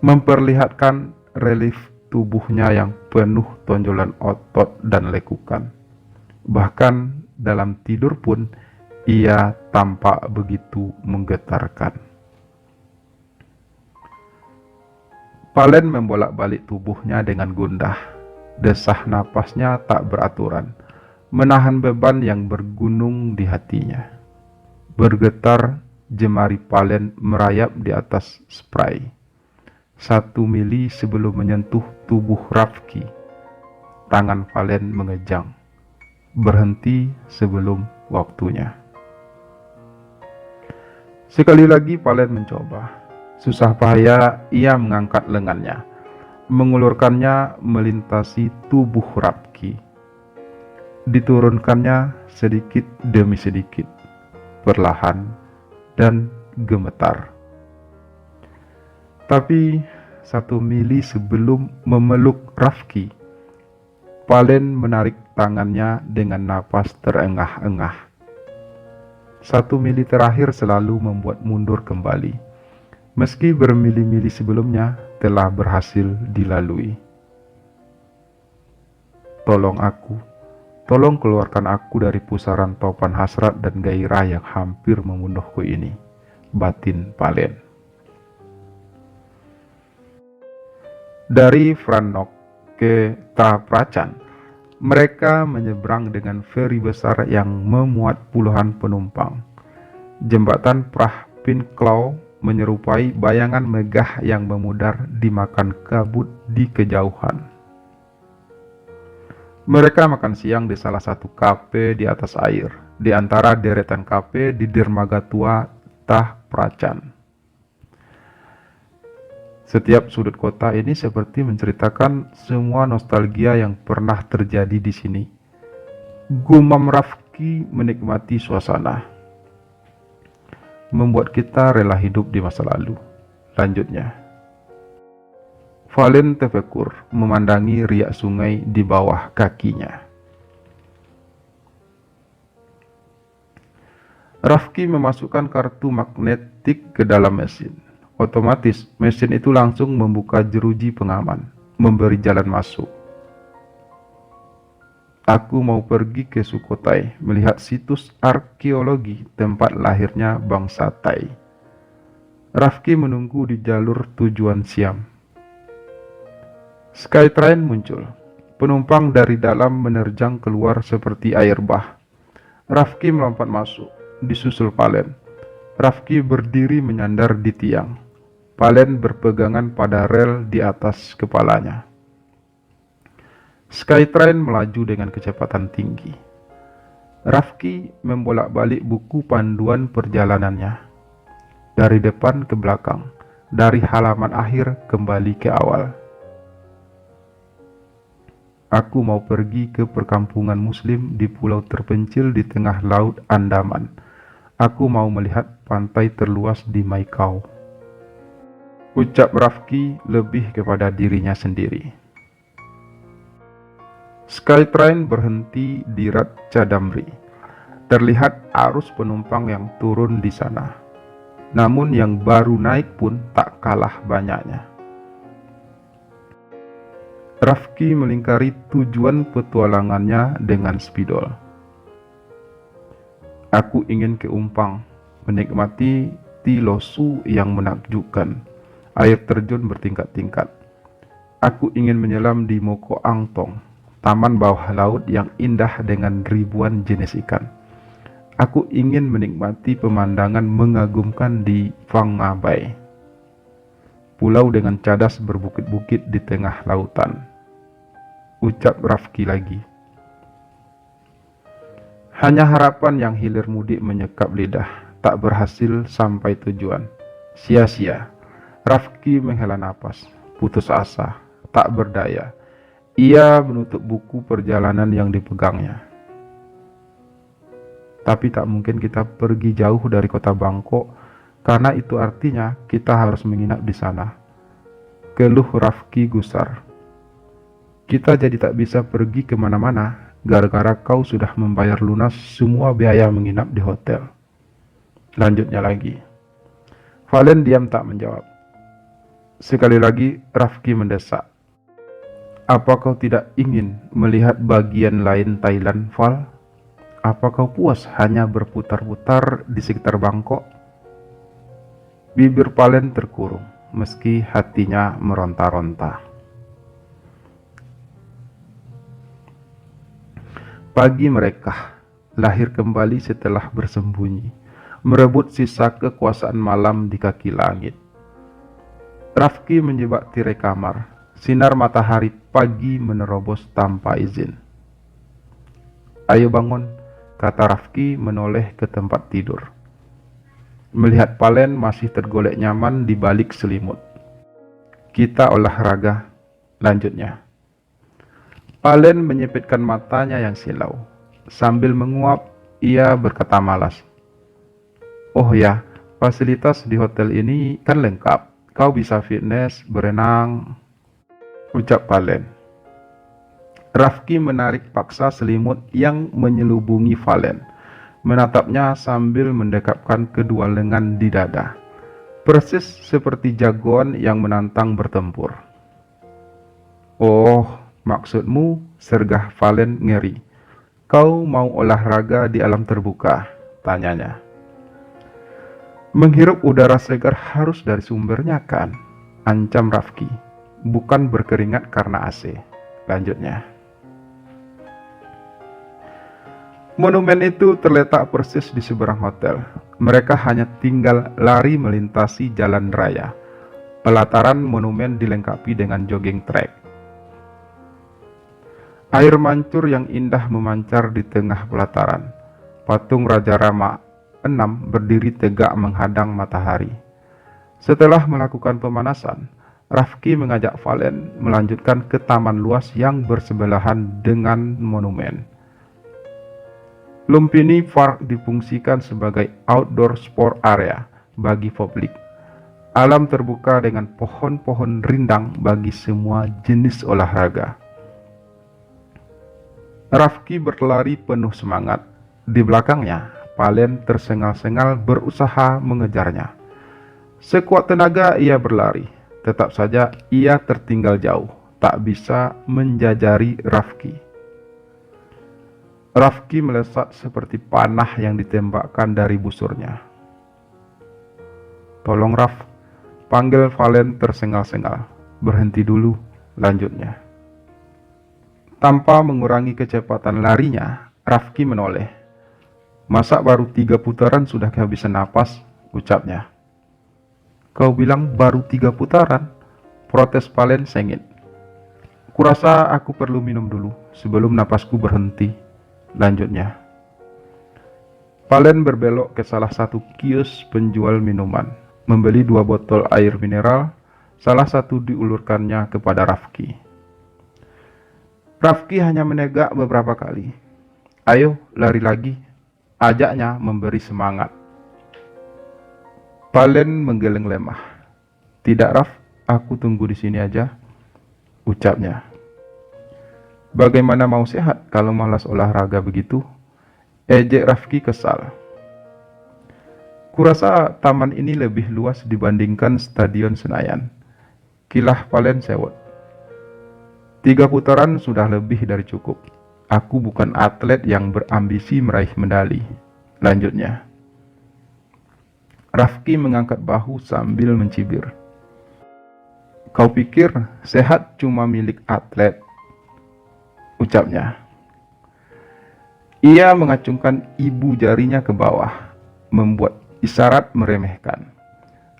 memperlihatkan relief tubuhnya yang penuh tonjolan otot dan lekukan. Bahkan dalam tidur pun ia tampak begitu menggetarkan. Palen membolak-balik tubuhnya dengan gundah. Desah napasnya tak beraturan, menahan beban yang bergunung di hatinya. Bergetar, jemari Palen merayap di atas spray. 1 mili sebelum menyentuh tubuh Rafki, tangan Palen mengejang, berhenti sebelum waktunya. Sekali lagi Palen mencoba. Susah payah ia mengangkat lengannya, mengulurkannya melintasi tubuh Rafki. Diturunkannya sedikit demi sedikit, perlahan dan gemetar. Tapi 1 mili sebelum memeluk Rafki, Palen menarik tangannya dengan napas terengah-engah. 1 mili terakhir selalu membuat mundur kembali, meski bermili-mili sebelumnya telah berhasil dilalui. Tolong keluarkan aku dari pusaran topan hasrat dan gairah yang hampir membunuhku ini, batin Palen. Dari Franok ke Trapracan, mereka menyeberang dengan feri besar yang memuat puluhan penumpang. Jembatan Prah Pinklau menyerupai bayangan megah yang memudar dimakan kabut di kejauhan. Mereka makan siang di salah satu kafe di atas air, di antara deretan kafe di dermaga tua Tah Pracan. Setiap sudut kota ini seperti menceritakan semua nostalgia yang pernah terjadi di sini. Gumam Rafki menikmati suasana, membuat kita rela hidup di masa lalu. Lanjutnya, Palen terpekur memandangi riak sungai di bawah kakinya. Rafki memasukkan kartu magnetik ke dalam mesin. Otomatis mesin itu langsung membuka jeruji pengaman, memberi jalan masuk. Aku mau pergi ke Sukhothai melihat situs arkeologi tempat lahirnya bangsa Tai. Rafki menunggu di jalur tujuan Siam. Skytrain muncul. Penumpang dari dalam menerjang keluar seperti air bah. Rafki melompat masuk, disusul Palen. Rafki berdiri menyandar di tiang. Palen berpegangan pada rel di atas kepalanya. Skytrain melaju dengan kecepatan tinggi. Rafki membolak-balik buku panduan perjalanannya, dari depan ke belakang, dari halaman akhir kembali ke awal. Aku mau pergi ke perkampungan Muslim di pulau terpencil di tengah Laut Andaman. Aku mau melihat pantai terluas di Maikau. Ucap Rafki lebih kepada dirinya sendiri. Skytrain berhenti di Ratcha Damri. Terlihat arus penumpang yang turun di sana. Namun yang baru naik pun tak kalah banyaknya. Rafki melingkari tujuan petualangannya dengan spidol. Aku ingin ke Umpang, menikmati Tilosu yang menakjubkan, air terjun bertingkat-tingkat. Aku ingin menyelam di Moko Angtong, taman bawah laut yang indah dengan ribuan jenis ikan. Aku ingin menikmati pemandangan mengagumkan di Phang Bay, pulau dengan cadas berbukit-bukit di tengah lautan. Ucap Rafki lagi. Hanya harapan yang hilir mudik menyekap lidah, tak berhasil sampai tujuan. Sia-sia. Rafki menghela napas, putus asa, tak berdaya. Ia menutup buku perjalanan yang dipegangnya. Tapi tak mungkin kita pergi jauh dari kota Bangkok, karena itu artinya kita harus menginap di sana. Keluh Rafki gusar. Kita jadi tak bisa pergi kemana-mana, gara-gara kau sudah membayar lunas semua biaya menginap di hotel. Lanjutnya lagi. Valen diam tak menjawab. Sekali lagi Rafki mendesak. Apa kau tidak ingin melihat bagian lain Thailand, Val? Apa kau puas hanya berputar-putar di sekitar Bangkok? Bibir Valen terkurung, meski hatinya meronta-ronta. Pagi mereka lahir kembali setelah bersembunyi, merebut sisa kekuasaan malam di kaki langit. Rafki menjebak tirai kamar. Sinar matahari pagi menerobos tanpa izin. Ayo bangun, kata Rafki menoleh ke tempat tidur. Melihat Valen masih tergolek nyaman di balik selimut. Kita olahraga, lanjutnya. Valen menyipitkan matanya yang silau. Sambil menguap, ia berkata malas. Oh ya, fasilitas di hotel ini kan lengkap. Kau bisa fitness, berenang, ucap Valen. Rafki menarik paksa selimut yang menyelubungi Valen, menatapnya sambil mendekapkan kedua lengan di dada, persis seperti jagoan yang menantang bertempur. Oh, maksudmu, sergah Valen ngeri. Kau mau olahraga di alam terbuka? Tanyanya. Menghirup udara segar harus dari sumbernya kan? Ancam Rafki. Bukan berkeringat karena AC. Lanjutnya. Monumen itu terletak persis di seberang hotel. Mereka hanya tinggal lari melintasi jalan raya. Pelataran monumen dilengkapi dengan jogging track. Air mancur yang indah memancar di tengah pelataran. Patung Raja Rama VI berdiri tegak menghadang matahari. Setelah melakukan pemanasan, Rafki mengajak Valen melanjutkan ke taman luas yang bersebelahan dengan monumen. Lumpini Park difungsikan sebagai outdoor sport area bagi publik. Alam terbuka dengan pohon-pohon rindang bagi semua jenis olahraga. Rafki berlari penuh semangat. Di belakangnya, Valen tersengal-sengal berusaha mengejarnya. Sekuat tenaga ia berlari. Tetap saja ia tertinggal jauh, tak bisa menjajari Rafki. Rafki melesat seperti panah yang ditembakkan dari busurnya. Tolong Raf, panggil Valen tersengal-sengal. Berhenti dulu, lanjutnya. Tanpa mengurangi kecepatan larinya, Rafki menoleh. Masa baru 3 putaran sudah kehabisan napas, ucapnya. Kau bilang baru 3 putaran, protes Valen sengit. Kurasa aku perlu minum dulu sebelum napasku berhenti, lanjutnya. Valen berbelok ke salah satu kios penjual minuman, membeli 2 botol air mineral, salah satu diulurkannya kepada Rafki. Rafki hanya menegak beberapa kali. Ayo, lari lagi, ajaknya memberi semangat. Valen menggeleng lemah. Tidak Raf, aku tunggu di sini aja, ucapnya. Bagaimana mau sehat kalau malas olahraga begitu? Ejek Rafki kesal. Kurasa taman ini lebih luas dibandingkan Stadion Senayan. Kilah Valen sewot. 3 putaran sudah lebih dari cukup. Aku bukan atlet yang berambisi meraih medali, lanjutnya. Rafki mengangkat bahu sambil mencibir. Kau pikir sehat cuma milik atlet, ucapnya. Ia mengacungkan ibu jarinya ke bawah, membuat isyarat meremehkan.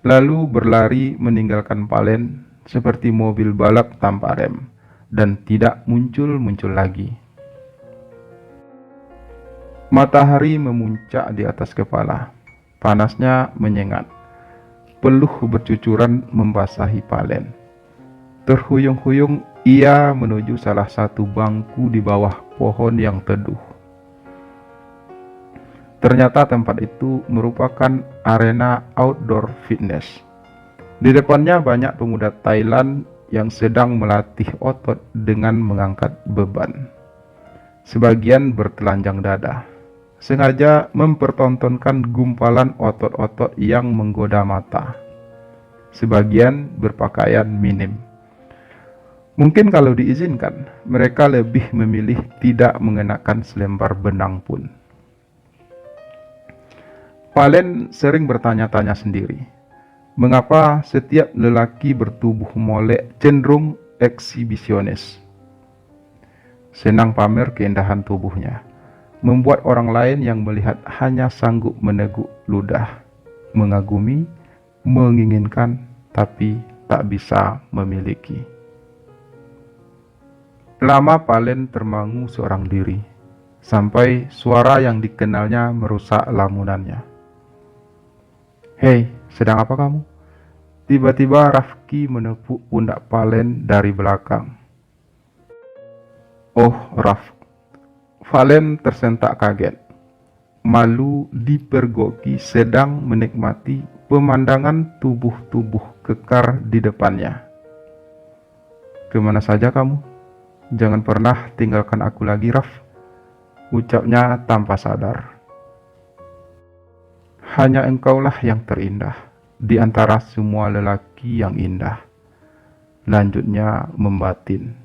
Lalu berlari meninggalkan Valen seperti mobil balap tanpa rem, dan tidak muncul-muncul lagi. Matahari memuncak di atas kepala. Panasnya menyengat. Peluh bercucuran membasahi Valen. Terhuyung-huyung Ia menuju salah satu bangku di bawah pohon yang teduh. Ternyata tempat itu merupakan arena outdoor fitness. Di depannya banyak pemuda Thailand yang sedang melatih otot dengan mengangkat beban. Sebagian bertelanjang dada, sengaja mempertontonkan gumpalan otot-otot yang menggoda mata. Sebagian berpakaian minim. Mungkin kalau diizinkan, mereka lebih memilih tidak mengenakan selembar benang pun. Valen sering bertanya-tanya sendiri, mengapa setiap lelaki bertubuh molek cenderung eksibisionis? Senang pamer keindahan tubuhnya, membuat orang lain yang melihat hanya sanggup meneguk ludah, mengagumi, menginginkan, tapi tak bisa memiliki. Lama Valen termangu seorang diri, sampai suara yang dikenalnya merusak lamunannya. "Hei, sedang apa kamu?" Tiba-tiba Rafki menepuk pundak Valen dari belakang. "Oh, Raf." Valen tersentak kaget. Malu dipergoki sedang menikmati pemandangan tubuh-tubuh kekar di depannya. "Kemana saja kamu? Jangan pernah tinggalkan aku lagi, Raf," ucapnya tanpa sadar. "Hanya engkaulah yang terindah di antara semua lelaki yang indah," lanjutnya membatin.